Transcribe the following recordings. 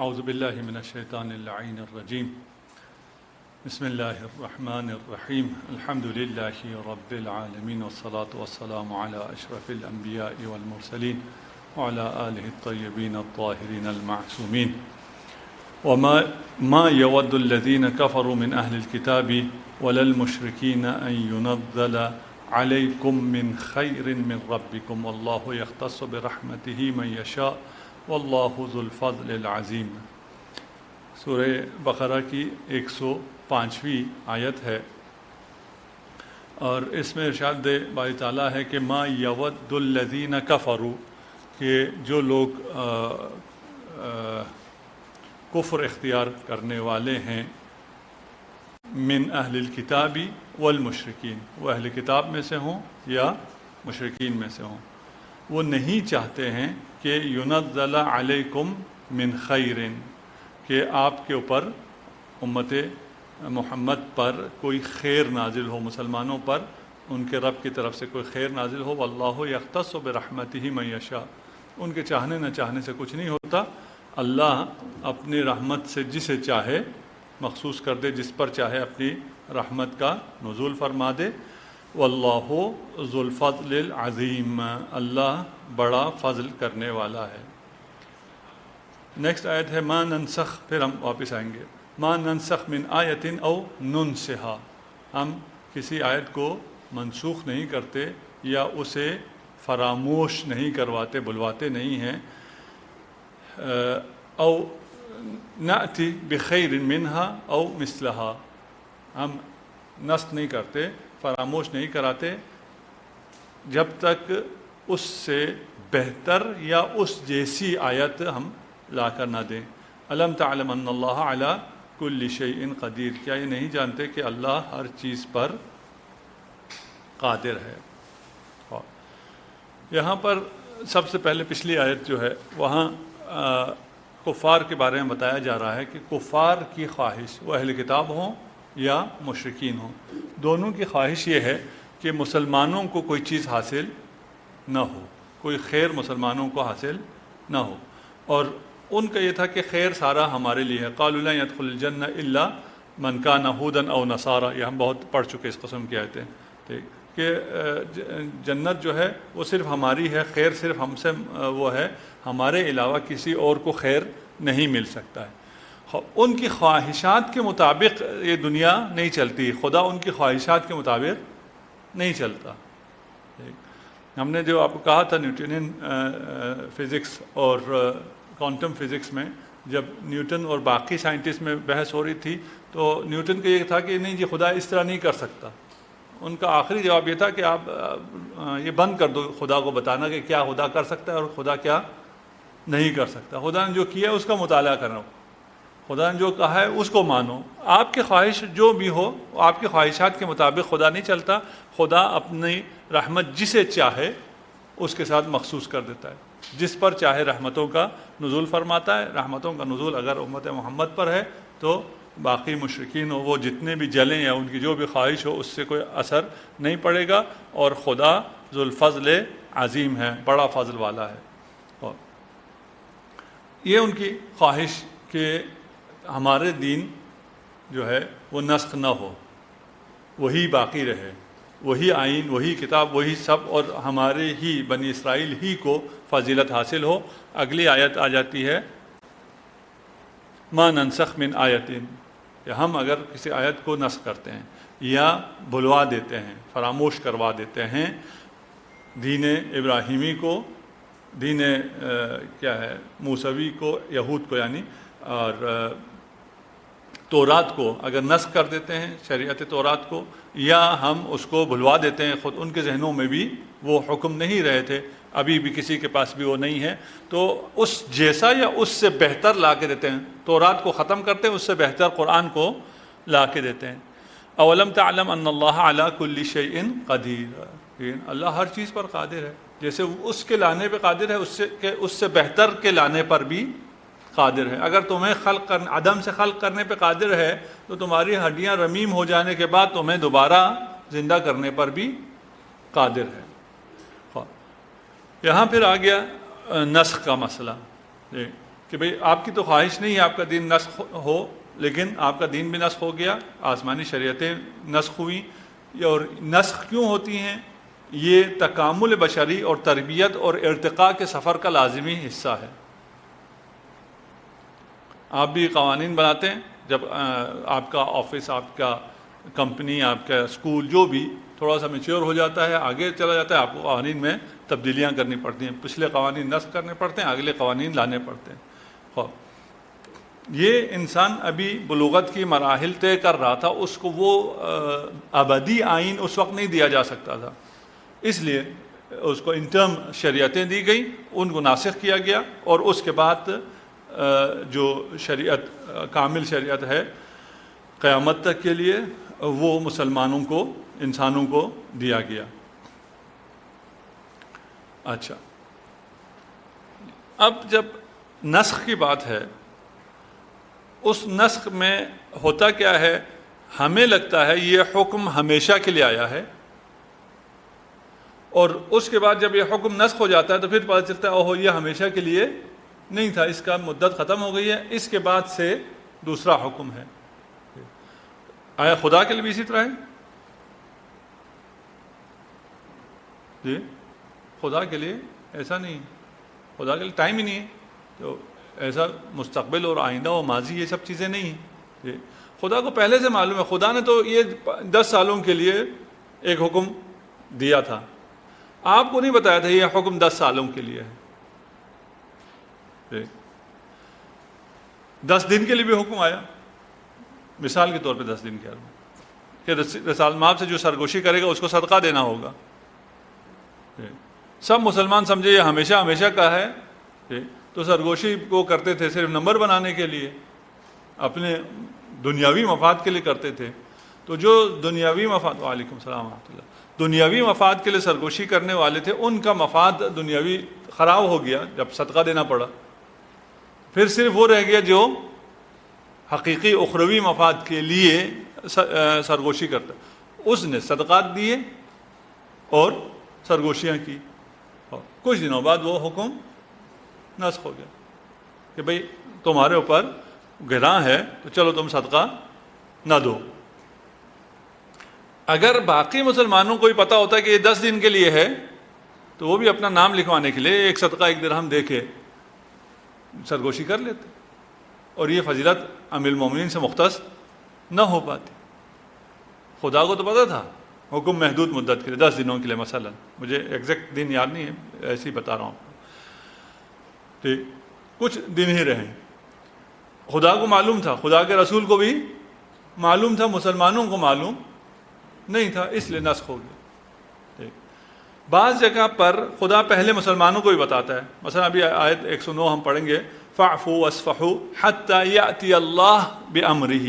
اعوذ باللہ من الشیطان اللعین الرجیم بسم اللہ الرحمن الرحیم الحمد للہ رب العالمین والصلاة والسلام علی اشرف الانبیاء والمرسلین وعلی آلہ الطیبین الطاہرین المعصومین وما يود الذين كفروا من أهل الكتاب ولا المشركين أن ينزل عليكم من خير من ربكم والله يختص برحمته من يشاء والله ذو الفضل العظیم۔ سورہ بقرہ کی 105ویں آیت ہے، اور اس میں ارشاد باری تعالیٰ ہے کہ ما یود الذین کفروا، کہ جو لوگ کفر اختیار کرنے والے ہیں، من اہل الکتاب والمشرکین، وہ اہل کتاب میں سے ہوں یا مشرکین میں سے ہوں، وہ نہیں چاہتے ہیں کہ ینزل علیکم من خیر، کہ آپ کے اوپر امت محمد پر کوئی خیر نازل ہو، مسلمانوں پر ان کے رب کی طرف سے کوئی خیر نازل ہو۔ واللہ یختص برحمتہ من یشاء، ان کے چاہنے نہ چاہنے سے کچھ نہیں ہوتا، اللہ اپنی رحمت سے جسے چاہے مخصوص کر دے، جس پر چاہے اپنی رحمت کا نزول فرما دے۔ واللہ ذو الفضل العظیم، اللہ بڑا فضل کرنے والا ہے۔ نیکسٹ آیت ہے ما ننسخ، پھر ہم واپس آئیں گے، ما ننسخ من آیت او ننسہا، ہم کسی آیت کو منسوخ نہیں کرتے یا اسے فراموش نہیں کرواتے، بلواتے نہیں ہیں، او نأتی بخیر منہا او مثلہا، ہم نسخ نہیں کرتے، فراموش نہیں کراتے جب تک اس سے بہتر یا اس جیسی آیت ہم لا کر نہ دیں۔ الم تعلم ان اللہ علی کل شیء قدیر، کیا یہ نہیں جانتے کہ اللہ ہر چیز پر قادر ہے۔ یہاں پر سب سے پہلے پچھلی آیت جو ہے وہاں کفار کے بارے میں بتایا جا رہا ہے کہ کفار کی خواہش، وہ اہل کتاب ہوں یا مشرکین ہوں، دونوں کی خواہش یہ ہے کہ مسلمانوں کو کوئی چیز حاصل نہ ہو، کوئی خیر مسلمانوں کو حاصل نہ ہو، اور ان کا یہ تھا کہ خیر سارا ہمارے لیے ہے۔ قالوا لن يدخل الجنہ الا من کان ہودا او نصارا، یہ ہم بہت پڑھ چکے اس قسم کی آیتیں، ٹھیک، کہ جنت جو ہے وہ صرف ہماری ہے، خیر صرف ہم سے وہ ہے، ہمارے علاوہ کسی اور کو خیر نہیں مل سکتا ہے۔ ان کی خواہشات کے مطابق یہ دنیا نہیں چلتی، خدا ان کی خواہشات کے مطابق نہیں چلتا۔ ہم نے جو آپ کو کہا تھا نیوٹنین فزکس اور کوانٹم فزکس میں، جب نیوٹن اور باقی سائنٹسٹ میں بحث ہو رہی تھی تو نیوٹن کا یہ تھا کہ نہیں جی خدا اس طرح نہیں کر سکتا، ان کا آخری جواب یہ تھا کہ آپ یہ بند کر دو خدا کو بتانا کہ کیا خدا کر سکتا ہے اور خدا کیا نہیں کر سکتا، خدا نے جو کیا ہے اس کا مطالعہ کرو، خدا نے جو کہا ہے اس کو مانو، آپ کی خواہش جو بھی ہو آپ کی خواہشات کے مطابق خدا نہیں چلتا، خدا اپنی رحمت جسے چاہے اس کے ساتھ مخصوص کر دیتا ہے، جس پر چاہے رحمتوں کا نزول فرماتا ہے۔ رحمتوں کا نزول اگر امت محمد پر ہے تو باقی مشرکین ہو وہ جتنے بھی جلیں یا ان کی جو بھی خواہش ہو اس سے کوئی اثر نہیں پڑے گا، اور خدا ذو الفضل عظیم ہے، بڑا فضل والا ہے۔ اور یہ ان کی خواہش کہ ہمارے دین جو ہے وہ نسخ نہ ہو، وہی باقی رہے، وہی آئین، وہی کتاب، وہی سب، اور ہمارے ہی بنی اسرائیل ہی کو فضیلت حاصل ہو۔ اگلی آیت آ جاتی ہے ما ننسخ من آیت، کہ ہم اگر کسی آیت کو نسخ کرتے ہیں یا بھلوا دیتے ہیں، فراموش کروا دیتے ہیں، دین ابراہیمی کو، دین کیا ہے موسوی کو، یہود کو یعنی، اور تورات کو اگر نسخ کر دیتے ہیں، شریعت تورات کو، یا ہم اس کو بھلوا دیتے ہیں، خود ان کے ذہنوں میں بھی وہ حکم نہیں رہے تھے، ابھی بھی کسی کے پاس بھی وہ نہیں ہے، تو اس جیسا یا اس سے بہتر لا کے دیتے ہیں، تورات کو ختم کرتے ہیں، اس سے بہتر قرآن کو لا کے دیتے ہیں۔ اولم تعلم ان اللہ علی کل شیء قدیر، اللہ ہر چیز پر قادر ہے، جیسے اس کے لانے پہ قادر ہے، اس سے بہتر کے لانے پر بھی قادر ہے۔ اگر تمہیں عدم سے خلق کرنے پہ قادر ہے تو تمہاری ہڈیاں رمیم ہو جانے کے بعد تمہیں دوبارہ زندہ کرنے پر بھی قادر ہے۔ یہاں پھر آ گیا نسخ کا مسئلہ، کہ بھئی آپ کی تو خواہش نہیں ہے آپ کا دین نسخ ہو، لیکن آپ کا دین بھی نسخ ہو گیا، آسمانی شریعتیں نسخ ہوئیں. اور نسخ کیوں ہوتی ہیں؟ یہ تکامل بشری اور تربیت اور ارتقاء کے سفر کا لازمی حصہ ہے. آپ بھی قوانین بناتے ہیں، جب آپ کا آفس، آپ کا کمپنی، آپ کا اسکول جو بھی تھوڑا سا میچور ہو جاتا ہے، آگے چلا جاتا ہے، آپ کو قوانین میں تبدیلیاں کرنی پڑتی ہیں، پچھلے قوانین نسخ کرنے پڑتے ہیں، اگلے قوانین لانے پڑتے ہیں. یہ انسان ابھی بلوغت کی مراحل طے کر رہا تھا، اس کو وہ ابدی آئین اس وقت نہیں دیا جا سکتا تھا، اس لیے اس کو انٹرم شریعتیں دی گئیں، ان کو ناسخ کیا گیا، اور اس کے بعد جو شریعت کامل شریعت ہے قیامت تک کے لیے، وہ مسلمانوں کو، انسانوں کو دیا گیا. اچھا، اب جب نسخ کی بات ہے، اس نسخ میں ہوتا کیا ہے؟ ہمیں لگتا ہے یہ حکم ہمیشہ کے لیے آیا ہے، اور اس کے بعد جب یہ حکم نسخ ہو جاتا ہے تو پھر پتہ چلتا ہے اوہو یہ ہمیشہ کے لیے نہیں تھا، اس کا مدت ختم ہو گئی ہے، اس کے بعد سے دوسرا حکم ہے. آیا خدا کے لیے بھی اسی طرح ہے؟ جی، خدا کے لیے ایسا نہیں، خدا کے لیے ٹائم ہی نہیں ہے، تو ایسا مستقبل اور آئندہ و ماضی یہ سب چیزیں نہیں ہیں. جی، خدا کو پہلے سے معلوم ہے، خدا نے تو یہ 10 سالوں کے لیے ایک حکم دیا تھا، آپ کو نہیں بتایا تھا یہ حکم 10 سالوں کے لیے ہے. 10 دن کے لیے بھی حکم آیا، مثال کے طور پہ 10 دن کے عرض کہ رسال ماب سے جو سرگوشی کرے گا اس کو صدقہ دینا ہوگا. سب مسلمان سمجھے یہ ہمیشہ ہمیشہ کا ہے، تو سرگوشی کو کرتے تھے صرف نمبر بنانے کے لیے، اپنے دنیاوی مفاد کے لیے کرتے تھے. تو جو دنیاوی مفاد، وعلیکم السلام ورحمۃ اللہ، دنیاوی مفاد کے لیے سرگوشی کرنے والے تھے، ان کا مفاد دنیاوی خراب ہو گیا جب صدقہ دینا پڑا. پھر صرف وہ رہ گیا جو حقیقی اخروی مفاد کے لیے سرگوشی کرتا، اس نے صدقات دیے اور سرگوشیاں کی. کچھ دنوں بعد وہ حکم نسخ ہو گیا کہ بھئی تمہارے اوپر گناہ ہے تو چلو تم صدقہ نہ دو. اگر باقی مسلمانوں کو ہی پتہ ہوتا کہ یہ 10 دن کے لیے ہے تو وہ بھی اپنا نام لکھوانے کے لیے 1 صدقہ 1 درہم دے کے سرگوشی کر لیتے، اور یہ فضیلت امیر المومنین سے مختص نہ ہو پاتی. خدا کو تو پتہ تھا حکم محدود مدت کے لیے، 10 دنوں کے لیے، مثلا مجھے ایگزیکٹ دن یاد نہیں ہے، ایسے ہی بتا رہا ہوں آپ کو. ٹھیک، کچھ دن ہی رہیں. خدا کو معلوم تھا، خدا کے رسول کو بھی معلوم تھا، مسلمانوں کو معلوم نہیں تھا، اس لیے نسخ ہو گیا. ٹھیک، بعض جگہ پر خدا پہلے مسلمانوں کو بھی بتاتا ہے، مثلا ابھی آیت 109 ہم پڑھیں گے، فَاعْفُوا وَاصْفَحُوا حَتَّى يَأْتِيَ اللَّهُ بِأَمْرِهِ،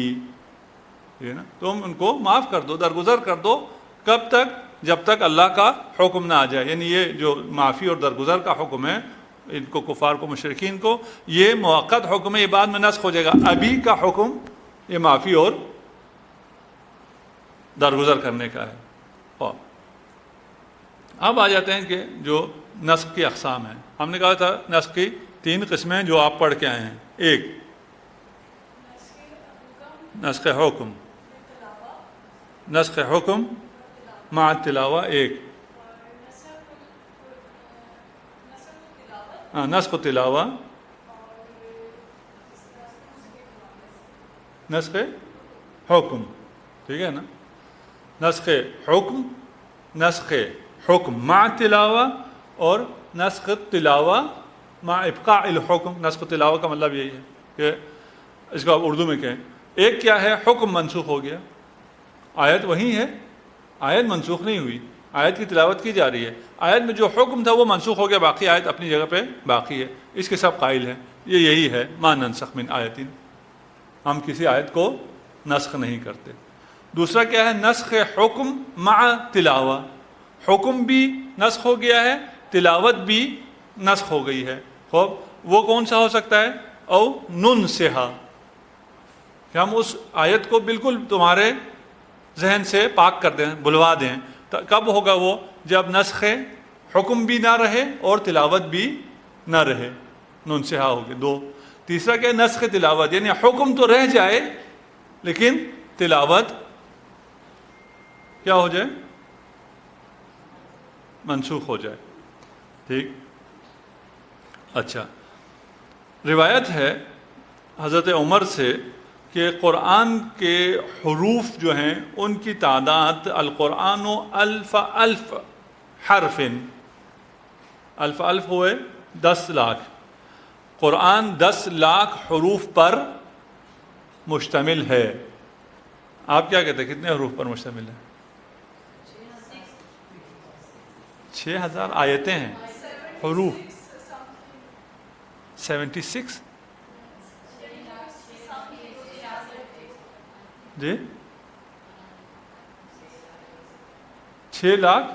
یہ نا، تم ان کو معاف کر دو، درگزر کر دو، کب تک؟ جب تک اللہ کا حکم نہ آ جائے. یعنی یہ جو معافی اور درگزر کا حکم ہے، ان کو کفار کو، مشرکین کو، یہ موقت حکم ہے، یہ بعد میں نسخ ہو جائے گا. ابھی کا حکم یہ معافی اور درگزر کرنے کا ہے. اور اب آ جاتے ہیں کہ جو نسخ کی اقسام ہیں. ہم نے کہا تھا نسخ کی 3 قسمیں جو آپ پڑھ کے آئے ہیں. ایک نسخ حکم، نسخ حکم مع تلاوہ، ایک نسخ تلاوہ، نسخ حکم، ٹھیک ہے نا. نسخ حکم، نسخ حکم مع تلاوہ، اور نسخ تلاوہ مع ابقاء الحکم. نسخ تلاوہ کا مطلب یہی ہے کہ اس کو آپ اردو میں کہیں، ایک کیا ہے، حکم منسوخ ہو گیا، آیت وہی ہے، آیت منسوخ نہیں ہوئی، آیت کی تلاوت کی جا رہی ہے، آیت میں جو حکم تھا وہ منسوخ ہو گیا، باقی آیت اپنی جگہ پہ باقی ہے. اس کے سب قائل ہیں، یہ یہی ہے ما ننسخ من آیت، ہم کسی آیت کو نسخ نہیں کرتے. دوسرا کیا ہے، نسخ حکم مع تلاوہ، حکم بھی نسخ ہو گیا ہے، تلاوت بھی نسخ ہو گئی ہے. خوب، وہ کون سا ہو سکتا ہے؟ او ننسہا، کہ ہم اس آیت کو بالکل تمہارے ذہن سے پاک کر دیں، بلوا دیں. کب ہوگا وہ؟ جب نسخ حکم بھی نہ رہے اور تلاوت بھی نہ رہے، ننسہا ہو گئے. 2. تیسرا کیا ہے؟ نسخ تلاوت، یعنی حکم تو رہ جائے لیکن تلاوت کیا ہو جائے؟ منسوخ ہو جائے. ٹھیک. اچھا، روایت ہے حضرت عمر سے کہ قرآن کے حروف جو ہیں ان کی تعداد القرآن و الف الف حرف، الف الف ہوئے 10 لاکھ، قرآن 10 لاکھ حروف پر مشتمل ہے. آپ کیا کہتے ہیں کتنے حروف پر مشتمل ہے؟ 6000 آیتیں ہیں، حروف 76. جی 6 لاکھ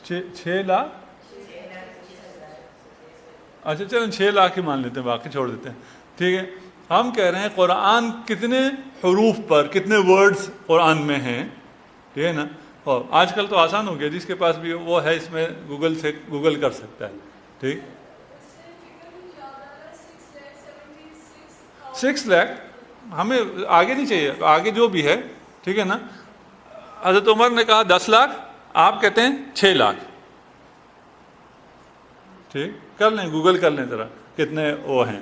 6 لاکھ. اچھا چلیں 6 لاکھ ہی مان لیتے ہیں، باقی چھوڑ دیتے ہیں. ٹھیک ہے. ہم کہہ رہے ہیں قرآن کتنے حروف پر، کتنے ورڈز قرآن میں ہیں. ٹھیک ہے نا. اور آج کل تو آسان ہو گیا، جس کے پاس بھی وہ ہے اس میں گوگل سے گوگل کر سکتا ہے. ٹھیک. 6 لاکھ ہمیں آگے نہیں چاہیے، آگے جو بھی ہے. ٹھیک ہے نا. حضرت عمر نے کہا 10 لاکھ، آپ کہتے ہیں 6 لاکھ. ٹھیک. کر لیں، گوگل کر لیں ذرا کتنے وہ ہیں.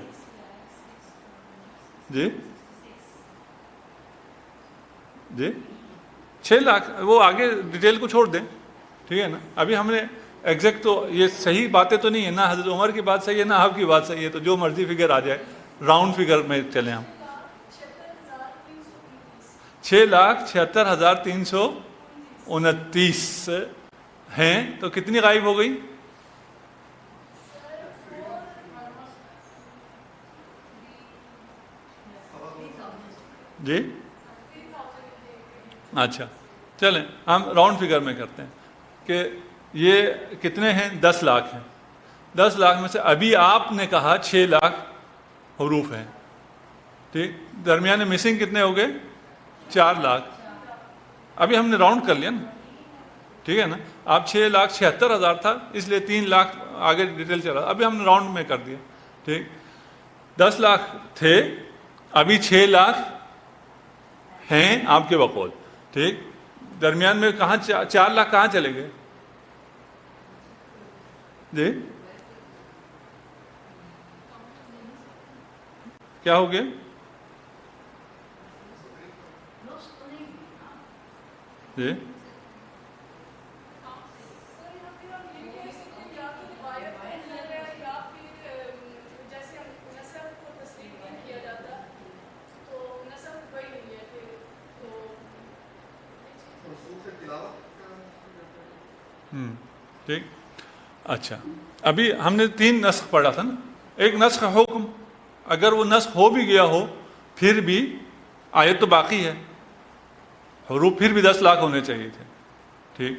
جی جی 6 لاکھ. وہ آگے ڈیٹیل کو چھوڑ دیں. ٹھیک ہے نا. ابھی ہم نے ایگزیکٹ تو یہ صحیح باتیں تو نہیں ہے نا، حضرت عمر کی بات صحیح ہے نا آپ کی بات صحیح ہے، تو جو مرضی فگر آ جائے راؤنڈ فگر میں چلیں ہم. 6,76,329 ہیں. تو کتنی غائب ہو گئی؟ جی اچھا چلیں ہم راؤنڈ فگر میں کرتے ہیں کہ یہ کتنے ہیں؟ 10 لاکھ ہیں. 10 لاکھ میں سے ابھی آپ نے کہا 6 لاکھ حروف ہیں. ٹھیک. درمیان میں مسنگ کتنے ہو گئے؟ 4 لاکھ. ابھی ہم نے راؤنڈ کر لیا نا. ٹھیک ہے نا. آپ 6,76,000 تھا اس لیے 3 لاکھ آگے ڈیٹیل چلا، ابھی ہم نے راؤنڈ میں کر دیا. ٹھیک. 10 لاکھ تھے، ابھی 6 لاکھ ہیں آپ کے بقول. ٹھیک. درمیان میں کہاں 4 لاکھ کہاں چلے گئے؟ جی کیا ہو گیا؟ جی ٹھیک. اچھا ابھی ہم نے 3 نسخ پڑھا تھا نا. ایک نسخ حکم، اگر وہ نسخ ہو بھی گیا ہو پھر بھی آیت تو باقی ہے، حروف پھر بھی 10 لاکھ ہونے چاہیے تھے. ٹھیک.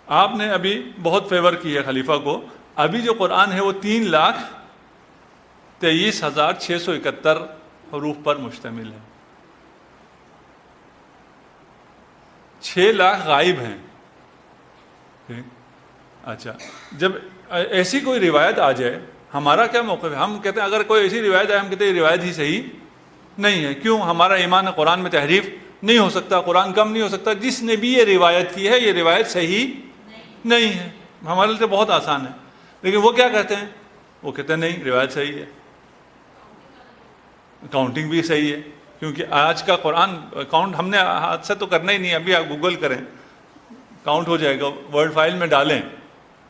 آپ نے ابھی بہت فیور کی ہے خلیفہ کو. ابھی جو قرآن ہے وہ 3,23,671 حروف پر مشتمل ہے. 6 لاکھ غائب ہیں. ٹھیک. اچھا جب ایسی کوئی روایت آ جائے ہمارا کیا موقف ہے؟ ہم کہتے ہیں اگر کوئی ایسی روایت آئے ہم کہتے ہیں یہ روایت ہی صحیح نہیں ہے. کیوں؟ ہمارا ایمان ہے قرآن میں تحریف نہیں ہو سکتا، قرآن کم نہیں ہو سکتا. جس نے بھی یہ روایت کی ہے یہ روایت صحیح نہیں ہے. ہمارے لیے بہت آسان ہے. لیکن وہ کیا کہتے ہیں؟ وہ کہتے ہیں نہیں روایت صحیح ہے، کاؤنٹنگ بھی صحیح ہے. کیونکہ آج کا قرآن کاؤنٹ ہم نے ہاتھ سے تو کرنا ہی نہیں. ابھی آپ گوگل کریں کاؤنٹ ہو جائے گا، ورڈ فائل میں ڈالیں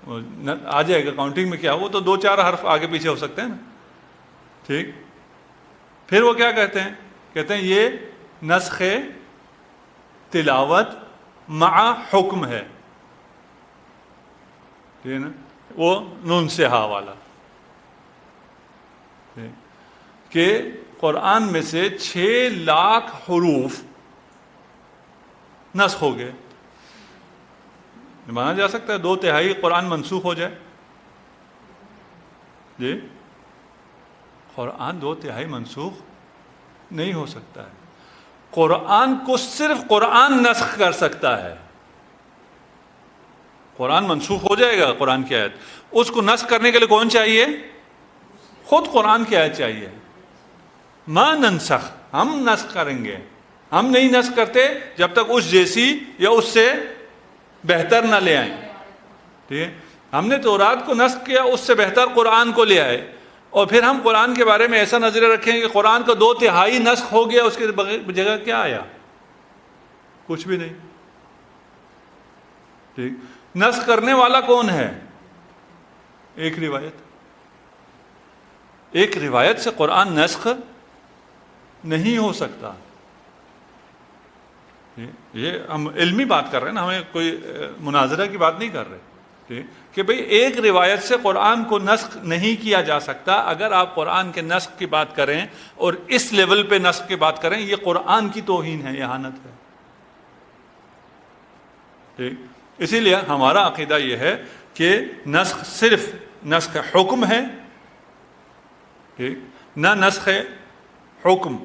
آ جائے گا کاؤنٹنگ میں کیا. وہ تو 2-4 حرف آگے پیچھے ہو سکتے ہیں نا. ٹھیک. پھر وہ کیا کہتے ہیں؟ کہتے ہیں یہ نسخ تلاوت مع حکم ہے. ٹھیک ہے نا. وہ نون سے ہا والا کہ قرآن میں سے 6 لاکھ حروف نسخ ہو گئے. مانا جا سکتا ہے 2/3 قرآن منسوخ ہو جائے. جی قرآن 2/3 منسوخ نہیں ہو سکتا ہے. قرآن کو صرف قرآن نسخ کر سکتا ہے. قرآن منسوخ ہو جائے گا قرآن کی آیت، اس کو نسخ کرنے کے لیے کون چاہیے؟ خود قرآن کی آیت چاہیے، ما ننسخ، ہم نسخ کریں گے، ہم نہیں نسخ کرتے جب تک اس جیسی یا اس سے بہتر نہ لے آئیں. ٹھیک ہے، ہم نے تورات کو نسخ کیا، اس سے بہتر قرآن کو لے آئے، اور پھر ہم قرآن کے بارے میں ایسا نظریہ رکھیں کہ قرآن کا 2/3 نسخ ہو گیا، اس کی جگہ کیا آیا؟ کچھ بھی نہیں. ٹھیک، نسخ کرنے والا کون ہے؟ ایک روایت سے قرآن نسخ نہیں ہو سکتا. یہ ہم علمی بات کر رہے ہیں نا، ہمیں کوئی مناظرہ کی بات نہیں کر رہے. ٹھیک، کہ بھئی ایک روایت سے قرآن کو نسخ نہیں کیا جا سکتا. اگر آپ قرآن کے نسخ کی بات کریں اور اس لیول پہ نسخ کی بات کریں، یہ قرآن کی توہین ہے، اہانت ہے. ٹھیک، اسی لیے ہمارا عقیدہ یہ ہے کہ نسخ صرف نسخ حکم ہے. ٹھیک، نہ نسخ حکم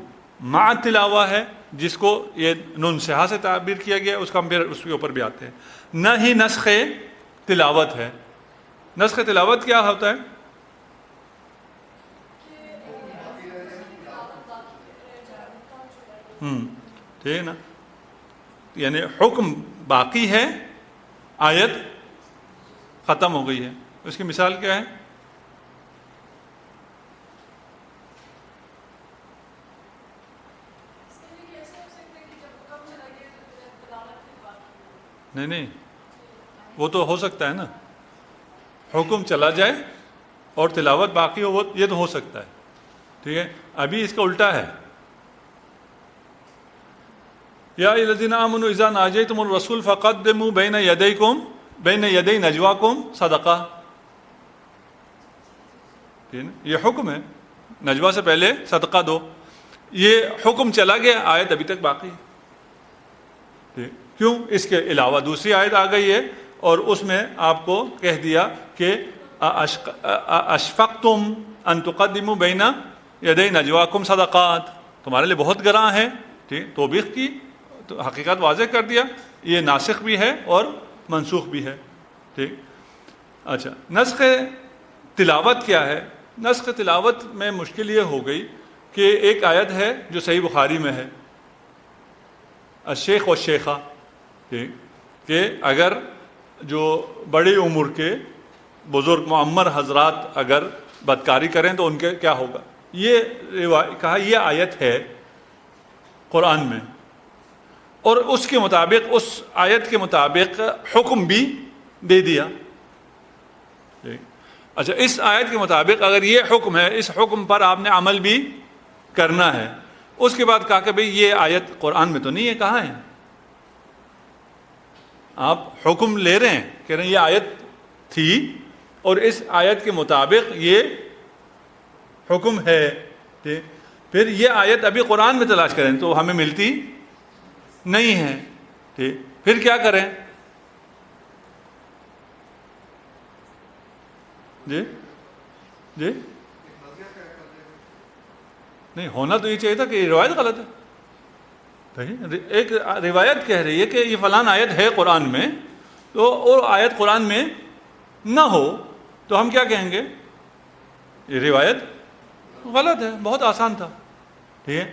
مع تلاوہ ہے، جس کو یہ نون سہا سے تعبیر کیا گیا، اس کا ہم پھر اس کے اوپر بھی آتے ہیں. نہ ہی نسخ تلاوت ہے. نسخ تلاوت کیا ہوتا ہے؟ ٹھیک ہے نا، یعنی حکم باقی ہے، آیت ختم ہو گئی ہے. اس کی مثال کیا ہے؟ نہیں، وہ تو ہو سکتا ہے نا، حکم چلا جائے اور تلاوت باقی ہو، یہ تو ہو سکتا ہے. ٹھیک ہے، ابھی اس کا الٹا ہے. یا ایھا الذین آمنوا اذا ناجیتم الرسول فقدموا بین یدی نجواکم صدقہ. یہ حکم ہے، نجوا سے پہلے صدقہ دو. یہ حکم چلا گیا، آیت ابھی تک باقی ہے. ٹھیک، کیوں؟ اس کے علاوہ دوسری آیت آ گئی ہے اور اس میں آپ کو کہہ دیا کہ اشفقتم ان تقدموا بین یدی نجواکم صدقات، تمہارے لیے بہت گراں ہے. ٹھیک، توبیخ کی تو حقیقت واضح کر دیا، یہ ناسخ بھی ہے اور منسوخ بھی ہے. ٹھیک، اچھا، نسخ تلاوت کیا ہے؟ نسخ تلاوت میں مشکل یہ ہو گئی کہ ایک آیت ہے جو صحیح بخاری میں ہے، الشیخ والشیخہ. ٹھیک، کہ اگر جو بڑی عمر کے بزرگ معمر حضرات اگر بدکاری کریں تو ان کے کیا ہوگا. یہ کہا یہ آیت ہے قرآن میں، اور اس کے مطابق، اس آیت کے مطابق حکم بھی دے دیا. اچھا، اس آیت کے مطابق اگر یہ حکم ہے، اس حکم پر آپ نے عمل بھی کرنا ہے. اس کے بعد کہا کہ بھئی یہ آیت قرآن میں تو نہیں ہے، کہاں ہے؟ آپ حکم لے رہے ہیں، کہہ رہے ہیں یہ آیت تھی اور اس آیت کے مطابق یہ حکم ہے. پھر یہ آیت ابھی قرآن میں تلاش کریں تو ہمیں ملتی نہیں ہے. ٹھیک، پھر کیا کریں؟ جی نہیں، ہونا تو یہ چاہیے تھا کہ یہ روایت غلط ہے. ایک روایت کہہ رہی ہے کہ یہ فلان آیت ہے قرآن میں، تو اور آیت قرآن میں نہ ہو تو ہم کیا کہیں گے؟ یہ روایت غلط ہے. بہت آسان تھا. ٹھیک ہے،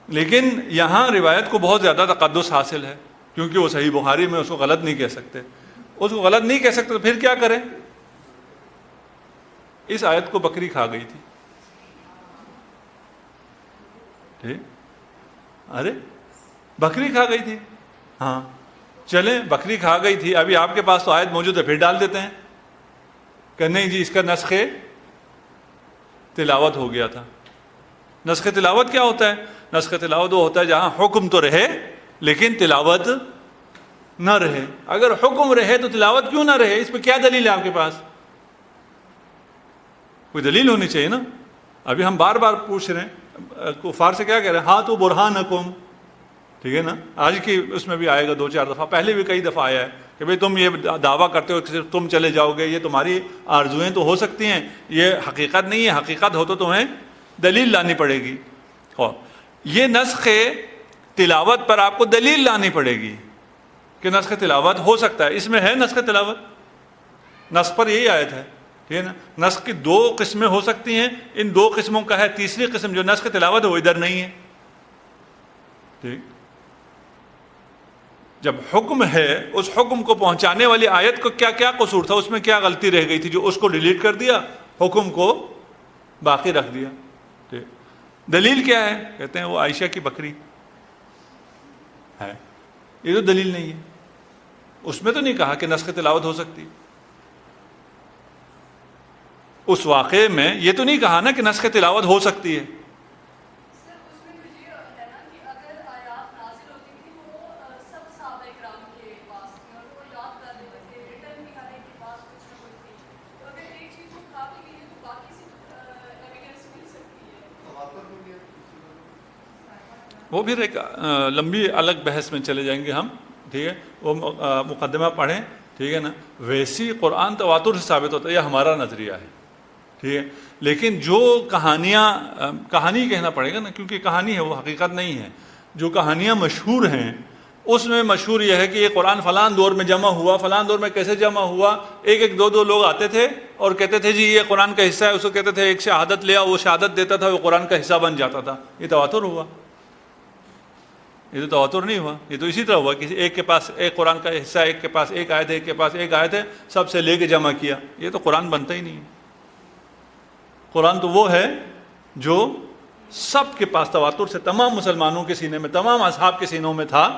لیکن یہاں روایت کو بہت زیادہ تقدس حاصل ہے، کیونکہ وہ صحیح بخاری میں اس کو غلط نہیں کہہ سکتے. اس کو غلط نہیں کہہ سکتے تو پھر کیا کریں؟ اس آیت کو بکری کھا گئی تھی. ٹھیک، ارے بکری کھا گئی تھی، ہاں چلیں بکری کھا گئی تھی، ابھی آپ کے پاس تو آیت موجود ہے، پھر ڈال دیتے ہیں کہ نہیں جی اس کا نسخ تلاوت ہو گیا تھا. نسخ تلاوت کیا ہوتا ہے؟ نسخ تلاوت وہ ہوتا ہے جہاں حکم تو رہے لیکن تلاوت نہ رہے. اگر حکم رہے تو تلاوت کیوں نہ رہے؟ اس پہ کیا دلیل ہے آپ کے پاس؟ کوئی دلیل ہونی چاہیے نا. ابھی ہم بار بار پوچھ رہے ہیں، کفار سے کیا کہہ رہے ہیں؟ ہاں تو برہانکم. ٹھیک ہے نا، آج کی اس میں بھی آئے گا 2-4 دفعہ، پہلے بھی کئی دفعہ آیا ہے کہ بھئی تم یہ دعویٰ کرتے ہو کہ صرف تم چلے جاؤ گے، یہ تمہاری آرزویں تو ہو سکتی ہیں، یہ حقیقت نہیں ہے. حقیقت ہو تو تمہیں دلیل لانی پڑے گی. اور یہ نسخ تلاوت پر آپ کو دلیل لانی پڑے گی کہ نسخ تلاوت ہو سکتا ہے. اس میں ہے نسخ تلاوت، نسخ پر یہی آیت ہے. ٹھیک ہے نا. نسخ کی دو قسمیں ہو سکتی ہیں, ان دو قسموں کا ہے تیسری قسم جو نسخ تلاوت ہے وہ ادھر نہیں ہے. ٹھیک, جب حکم ہے اس حکم کو پہنچانے والی آیت کو کیا کیا قصور تھا, اس میں کیا غلطی رہ گئی تھی جو اس کو ڈیلیٹ کر دیا, حکم کو باقی رکھ دیا. ٹھیک, دلیل کیا ہے؟ کہتے ہیں وہ عائشہ کی بکری ہے. یہ تو دلیل نہیں ہے, اس میں تو نہیں کہا کہ نسخ تلاوت ہو سکتی. اس واقعے میں یہ تو نہیں کہا نا کہ نسخ تلاوت ہو سکتی ہے. وہ پھر ایک لمبی الگ بحث میں چلے جائیں گے ہم. ٹھیک ہے, وہ مقدمہ پڑھیں. ٹھیک ہے نا. ویسی قرآن تواتر سے ثابت ہوتا ہے, یہ ہمارا نظریہ ہے. ٹھیک ہے, لیکن جو کہانی کہنا پڑے گا نا, کیونکہ کہانی ہے وہ حقیقت نہیں ہے. جو کہانیاں مشہور ہیں اس میں مشہور یہ ہے کہ یہ قرآن فلان دور میں جمع ہوا, فلان دور میں کیسے جمع ہوا. ایک ایک دو لوگ آتے تھے اور کہتے تھے جی یہ قرآن کا حصہ ہے, اس کو کہتے تھے ایک شہادت لیا, وہ شہادت دیتا تھا, وہ قرآن کا حصہ بن جاتا تھا. یہ تواتر ہوا؟ یہ تو تواتر نہیں ہوا. یہ تو اسی طرح ہوا کہ ایک کے پاس ایک قرآن کا حصہ, ایک کے پاس ایک آیت ہے, ایک کے پاس ایک آیت ہے, سب سے لے کے جمع کیا. یہ تو قرآن بنتا ہی نہیں ہے. قرآن تو وہ ہے جو سب کے پاس تواتر سے تمام مسلمانوں کے سینے میں, تمام اصحاب کے سینوں میں تھا.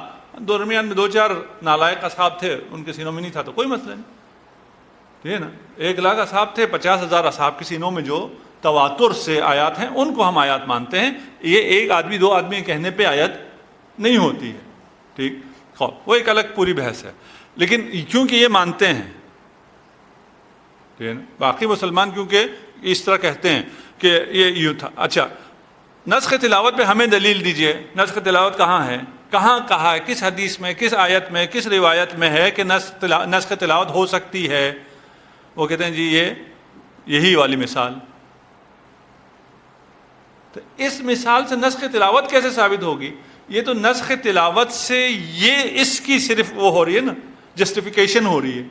درمیان میں 2-4 نالائق اصحاب تھے, ان کے سینوں میں نہیں تھا تو کوئی مسئلہ نہیں. ٹھیک ہے نا. 1,00,000 اصحاب تھے, 50,000 اصحاب کے سینوں میں جو تواتر سے آیات ہیں ان کو ہم آیات مانتے ہیں. یہ ایک آدمی 2 آدمی کہنے پہ آیت نہیں ہوتی ہے. ٹھیک, وہ ایک الگ پوری بحث ہے. لیکن کیونکہ یہ مانتے ہیں, ٹھیک ہے نا, باقی مسلمان کیونکہ اس طرح کہتے ہیں کہ یہ یوں تھا. اچھا, نسخ تلاوت پہ ہمیں دلیل دیجئے. نسخ تلاوت کہاں ہے, کہاں کہا ہے, کس حدیث میں, کس آیت میں, کس روایت میں ہے کہ نسخ تلاوت ہو سکتی ہے؟ وہ کہتے ہیں جی یہی والی مثال. تو اس مثال سے نسخ تلاوت کیسے ثابت ہوگی؟ یہ تو نسخ تلاوت سے یہ اس کی صرف وہ ہو رہی ہے نا, جسٹیفیکیشن ہو رہی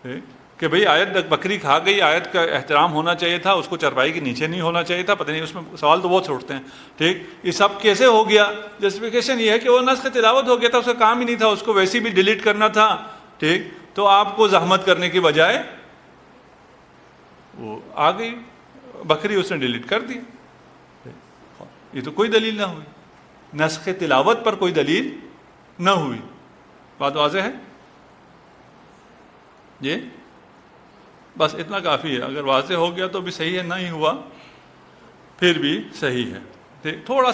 ہے کہ بھئی آیت بکری کھا گئی, آیت کا احترام ہونا چاہیے تھا, اس کو چرپائی کے نیچے نہیں ہونا چاہیے تھا. پتہ نہیں, اس میں سوال تو بہت چھوڑتے ہیں. ٹھیک, یہ سب کیسے ہو گیا؟ جسٹیفیکیشن یہ ہے کہ وہ نسخ تلاوت ہو گیا تھا, اس کا کام ہی نہیں تھا, اس کو ویسے بھی ڈیلیٹ کرنا تھا. ٹھیک, تو آپ کو زحمت کرنے کی بجائے وہ آ گئی بکری, اس نے ڈیلیٹ کر دی. یہ تو کوئی دلیل نہ ہوئی, نسخ تلاوت پر کوئی دلیل نہ ہوئی. بات واضح ہے جی؟ بس اتنا کافی ہے. اگر واضح ہو گیا تو بھی صحیح ہے, نہیں ہوا پھر بھی صحیح ہے. تھوڑا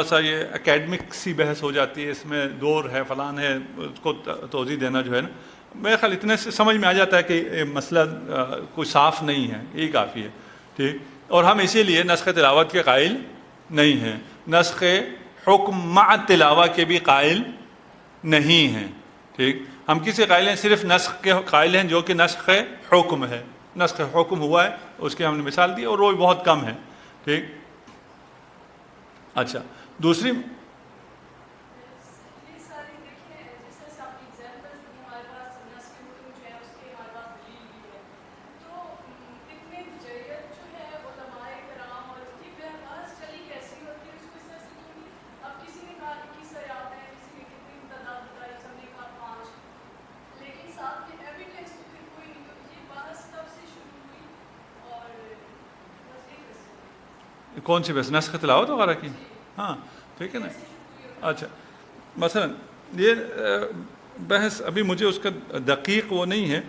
سا یہ اکیڈمک سی بحث ہو جاتی ہے, اس میں دور ہے, فلان ہے, اس کو توضیح دینا جو ہے نا, میرے خیال اتنے سے سمجھ میں آ جاتا ہے کہ یہ مسئلہ کوئی صاف نہیں ہے, یہی کافی ہے. ٹھیک, اور ہم اسی لیے نسخ تلاوت کے قائل نہیں ہیں, نسخ حکم مع تلاوہ کے بھی قائل نہیں ہیں. ٹھیک, ہم کسی قائل ہیں؟ صرف نسخ کے قائل ہیں جو کہ نسخ حکم ہے. نسخ حکم ہوا ہے, اس کی ہم نے مثال دی, اور وہ بھی بہت کم ہے. ٹھیک, اچھا, دوسری کون سی بحث؟ نسخ تلاوت وغیرہ کی؟ ہاں ٹھیک ہے نا. اچھا, مثلا یہ بحث ابھی مجھے اس کا دقیق وہ نہیں ہے.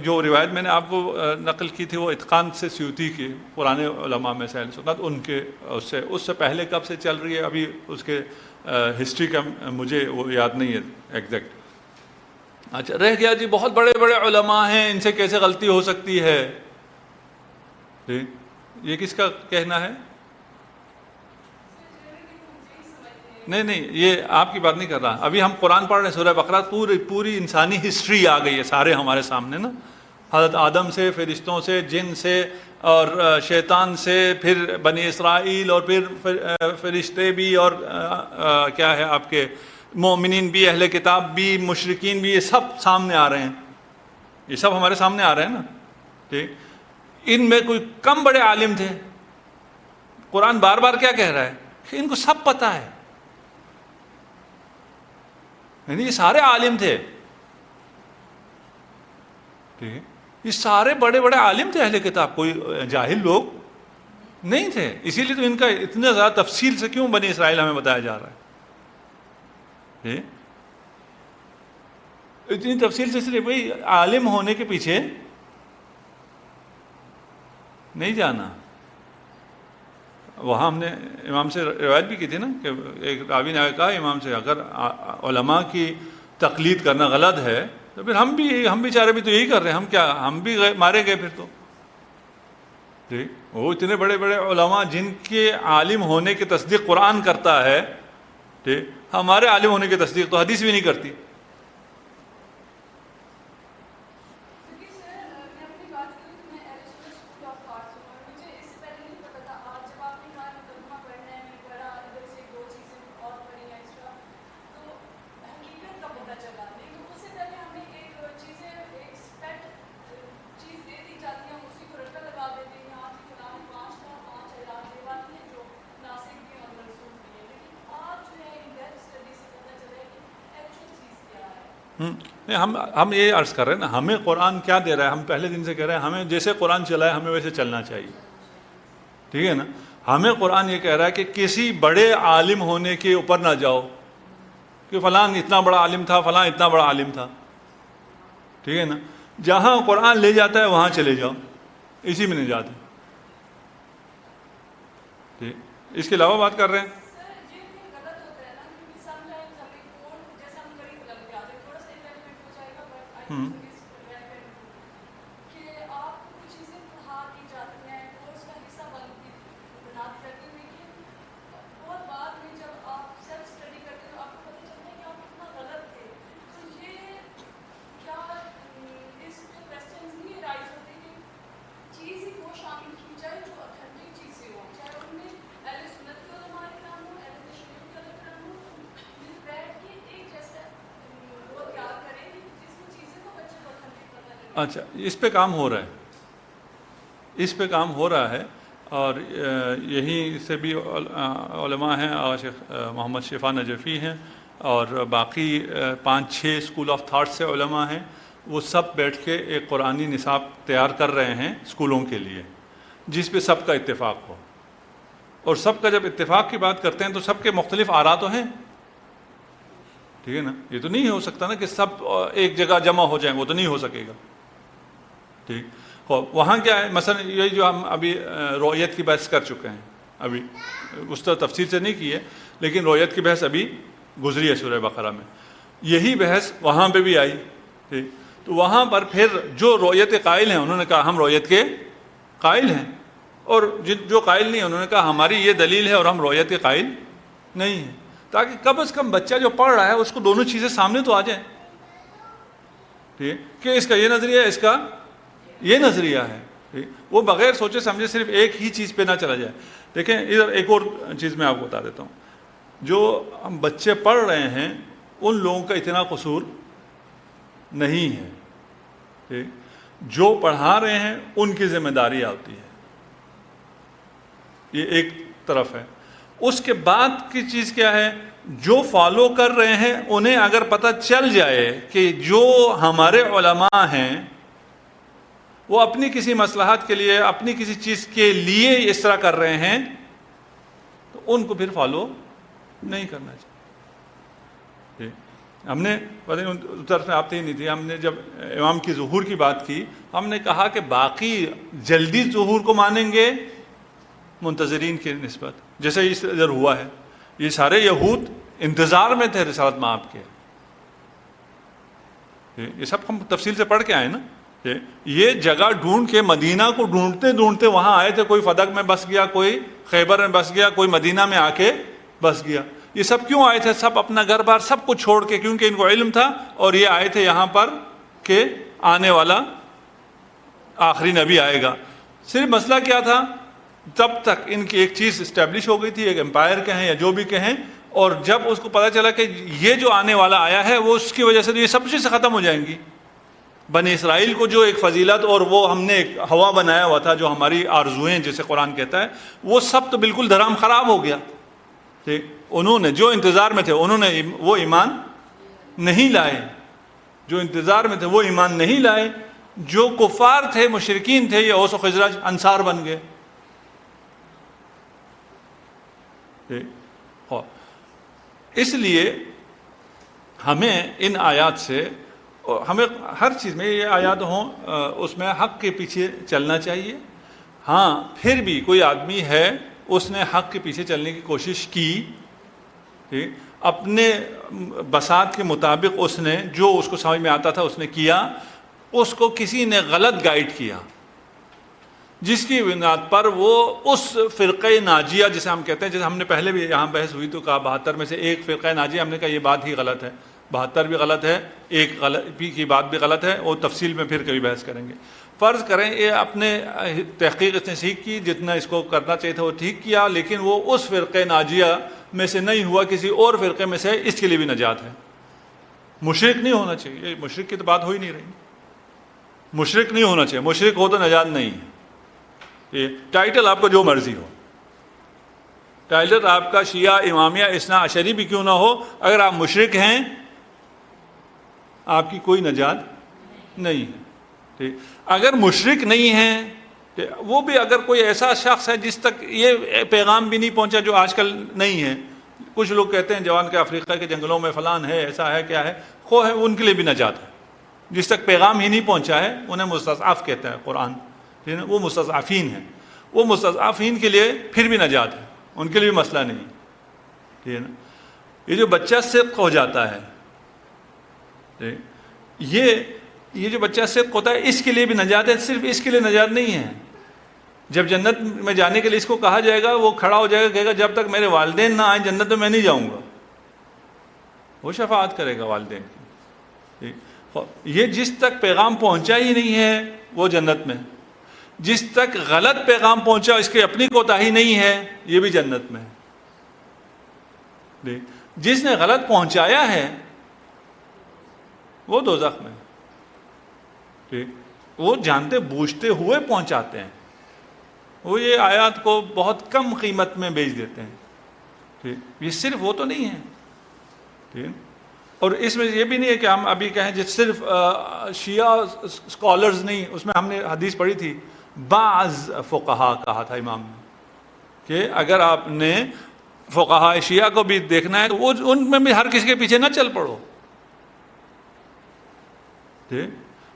جو روایت میں نے آپ کو نقل کی تھی وہ اتقان سے سیوطی کی, پرانے علماء میں سے اہل سنت, ان کے اس سے پہلے کب سے چل رہی ہے ابھی اس کے ہسٹری کا مجھے وہ یاد نہیں ہے ایگزیکٹ. اچھا, رہ گیا جی بہت بڑے بڑے علماء ہیں, ان سے کیسے غلطی ہو سکتی ہے؟ جی, یہ کس کا کہنا ہے؟ نہیں, یہ آپ کی بات نہیں کر رہا. ابھی ہم قرآن پڑھ رہے ہیں, سورہ بقرہ, پوری انسانی ہسٹری آ گئی ہے سارے ہمارے سامنے نا. حضرت آدم سے, فرشتوں سے, جن سے اور شیطان سے, پھر بنی اسرائیل, اور پھر فرشتے بھی, اور کیا ہے آپ کے مومنین بھی, اہل کتاب بھی, مشرکین بھی, یہ سب سامنے آ رہے ہیں. یہ سب ہمارے سامنے آ رہے ہیں نا. ٹھیک, ان میں کوئی کم بڑے عالم تھے؟ قرآن بار بار کیا کہہ رہا ہے کہ ان کو سب پتہ ہے, یعنی یہ سارے عالم تھے. ٹھیک, یہ سارے بڑے بڑے عالم تھے اہل کتاب, کوئی جاہل لوگ نہیں تھے. اسی لیے تو ان کا اتنا زیادہ تفصیل سے کیوں بنی اسرائیل ہمیں بتایا جا رہا ہے. ٹھیک, اتنی تفصیل سے, اس لیے بھائی عالم ہونے کے پیچھے نہیں جانا. وہاں ہم نے امام سے روایت بھی کی تھی نا کہ ایک راوی نے کہا امام سے, اگر علماء کی تقلید کرنا غلط ہے تو پھر ہم بیچارے بھی تو یہی کر رہے ہیں, ہم کیا, ہم بھی مارے گئے پھر تو. ٹھیک, وہ اتنے بڑے بڑے علماء جن کے عالم ہونے کی تصدیق قرآن کرتا ہے, ٹھیک, ہمارے عالم ہونے کی تصدیق تو حدیث بھی نہیں کرتی. ہم یہ عرض کر رہے ہیں نا, ہمیں قرآن کیا دے رہا ہے, ہم پہلے دن سے کہہ رہے ہیں ہمیں جیسے قرآن چلا ہے ہمیں ویسے چلنا چاہیے. ٹھیک ہے نا, ہمیں قرآن یہ کہہ رہا ہے کہ کسی بڑے عالم ہونے کے اوپر نہ جاؤ کہ فلاں اتنا بڑا عالم تھا, فلاں اتنا بڑا عالم تھا. ٹھیک ہے نا, جہاں قرآن لے جاتا ہے وہاں چلے جاؤ, اسی میں نہیں جاتے. ٹھیک, اس کے علاوہ بات کر رہے ہیں. اچھا, اس پہ کام ہو رہا ہے, اس پہ کام ہو رہا ہے, اور یہیں سے بھی علماء ہیں, اور شیخ محمد شفا نجفی ہیں, اور باقی 5-6 اسکول آف تھاٹ سے علماء ہیں. وہ سب بیٹھ کے ایک قرآنی نصاب تیار کر رہے ہیں اسکولوں کے لیے, جس پہ سب کا اتفاق ہو. اور سب کا جب اتفاق کی بات کرتے ہیں تو سب کے مختلف آراء تو ہیں. ٹھیک ہے نا, یہ تو نہیں ہو سکتا نا کہ سب ایک جگہ جمع ہو جائیں, وہ تو نہیں ہو سکے گا. ٹھیک, وہاں کیا ہے, مثلا یہ جو ہم ابھی رؤیت کی بحث کر چکے ہیں, ابھی اس طرح تفصیل سے نہیں کی ہے, لیکن رؤیت کی بحث ابھی گزری ہے سورہ بقرہ میں. یہی بحث وہاں پہ بھی آئی. ٹھیک, تو وہاں پر پھر جو رؤیت قائل ہیں انہوں نے کہا ہم رؤیت کے قائل ہیں, اور جو قائل نہیں ہیں انہوں نے کہا ہماری یہ دلیل ہے اور ہم رؤیت کے قائل نہیں ہیں, تاکہ کم از کم بچہ جو پڑھ رہا ہے اس کو دونوں چیزیں سامنے تو آ جائیں. ٹھیک, کہ اس کا یہ نظریہ ہے, اس کا یہ نظریہ ہے. وہ بغیر سوچے سمجھے صرف ایک ہی چیز پہ نہ چلا جائے. دیکھیں ادھر ایک اور چیز میں آپ کو بتا دیتا ہوں. جو ہم بچے پڑھ رہے ہیں ان لوگوں کا اتنا قصور نہیں ہے. ٹھیک, جو پڑھا رہے ہیں ان کی ذمہ داری آتی ہے. یہ ایک طرف ہے. اس کے بعد کی چیز کیا ہے, جو فالو کر رہے ہیں انہیں اگر پتہ چل جائے کہ جو ہمارے علماء ہیں وہ اپنی کسی مصلحت کے لیے, اپنی کسی چیز کے لیے اس طرح کر رہے ہیں, تو ان کو پھر فالو نہیں کرنا چاہیے. ہم نے پتہ نہیں اس طرف میں آپ ہی نہیں تھی, ہم نے جب امام کی ظہور کی بات کی ہم نے کہا کہ باقی جلدی ظہور کو مانیں گے منتظرین کی نسبت, جیسے اس ادھر ہوا ہے. یہ سارے یہود انتظار میں تھے رسالت مآب کے. یہ سب ہم تفصیل سے پڑھ کے آئے نا. یہ جگہ ڈھونڈ کے, مدینہ کو ڈھونڈتے ڈھونڈتے وہاں آئے تھے. کوئی فدق میں بس گیا, کوئی خیبر میں بس گیا, کوئی مدینہ میں آ کے بس گیا. یہ سب کیوں آئے تھے؟ سب اپنا گھر بار سب کچھ چھوڑ کے, کیونکہ ان کو علم تھا, اور یہ آئے تھے یہاں پر کہ آنے والا آخری نبی آئے گا. صرف مسئلہ کیا تھا, تب تک ان کی ایک چیز اسٹیبلش ہو گئی تھی, ایک امپائر کہیں یا جو بھی کہیں, اور جب اس کو پتہ چلا کہ یہ جو آنے والا آیا ہے وہ اس کی وجہ سے تو یہ سب چیزیں ختم ہو جائیں گی, بنی اسرائیل کو جو ایک فضیلت اور وہ ہم نے ایک ہوا بنایا ہوا تھا جو ہماری آرزوئیں جیسے قرآن کہتا ہے، وہ سب تو بالکل دھرام خراب ہو گیا. ٹھیک، انہوں نے جو انتظار میں تھے انہوں نے وہ ایمان نہیں لائے، جو انتظار میں تھے وہ ایمان نہیں لائے. جو کفار تھے، مشرکین تھے، یہ اوس و خزرج، انصار بن گئے. اس لیے ہمیں ان آیات سے، ہمیں ہر چیز میں یہ آیات ہوں اس میں حق کے پیچھے چلنا چاہیے. ہاں پھر بھی کوئی آدمی ہے اس نے حق کے پیچھے چلنے کی کوشش کی، ٹھیک، اپنے بساط کے مطابق اس نے جو اس کو سمجھ میں آتا تھا اس نے کیا، اس کو کسی نے غلط گائیڈ کیا، جس کی بنیاد پر وہ اس فرقہ ناجیہ جسے ہم کہتے ہیں، جیسے ہم نے پہلے بھی یہاں بحث ہوئی تو کہا 72 میں سے ایک فرقہ ناجیہ، ہم نے کہا یہ بات ہی غلط ہے، 72 بھی غلط ہے، ایک غلط کی بات بھی غلط ہے، اور تفصیل میں پھر کبھی بحث کریں گے. فرض کریں یہ اپنے تحقیق اس نے سیکھ کی، جتنا اس کو کرنا چاہیے تھا وہ ٹھیک کیا، لیکن وہ اس فرقہ ناجیہ میں سے نہیں ہوا، کسی اور فرقے میں سے، اس کے لیے بھی نجات ہے. مشرک نہیں ہونا چاہیے، مشرک کی تو بات ہو ہی نہیں رہی، مشرک نہیں ہونا چاہیے، مشرک ہو تو نجات نہیں ہے. یہ ٹائٹل آپ کو جو مرضی ہو، ٹائٹل آپ کا شیعہ، امامیہ، اثنا عشری بھی کیوں نہ ہو، اگر آپ مشرک ہیں آپ کی کوئی نجات نہیں ہے. ٹھیک، اگر مشرک نہیں ہیں، وہ بھی اگر کوئی ایسا شخص ہے جس تک یہ پیغام بھی نہیں پہنچا، جو آج کل نہیں ہے، کچھ لوگ کہتے ہیں جوان کے افریقہ کے جنگلوں میں فلان ہے، ایسا ہے، کیا ہے، خو ہے، ان کے لیے بھی نجات ہے. جس تک پیغام ہی نہیں پہنچا ہے انہیں مستضعف کہتا ہے قرآن، وہ مستضعفین ہیں، وہ مستضعفین کے لیے پھر بھی نجات ہے، ان کے لیے بھی مسئلہ نہیں. ٹھیک ہے نا. یہ جو بچہ صدق ہو جاتا ہے، یہ جو بچہ صدق ہوتا ہے، اس کے لیے بھی نجات ہے. صرف اس کے لیے نجات نہیں ہے، جب جنت میں جانے کے لیے اس کو کہا جائے گا، وہ کھڑا ہو جائے گا، کہے گا جب تک میرے والدین نہ آئیں جنت میں نہیں جاؤں گا. وہ شفاعت کرے گا والدین کی. یہ جس تک پیغام پہنچا ہی نہیں ہے وہ جنت میں، جس تک غلط پیغام پہنچا، اس کی اپنی کوتاہی نہیں ہے، یہ بھی جنت میں. جس نے غلط پہنچایا ہے وہ دوزخ میں. ٹھیک، وہ جانتے بوجھتے ہوئے پہنچاتے ہیں، وہ یہ آیات کو بہت کم قیمت میں بیچ دیتے ہیں. ٹھیک، یہ صرف وہ تو نہیں ہے. ٹھیک، اور اس میں یہ بھی نہیں ہے کہ ہم ابھی کہیں جس صرف شیعہ اسکالرز نہیں، اس میں ہم نے حدیث پڑھی تھی، بعض فقہا کہا تھا امام نے، کہ اگر آپ نے فقہا شیعہ کو بھی دیکھنا ہے تو وہ ان میں بھی ہر کسی کے پیچھے نہ چل پڑو.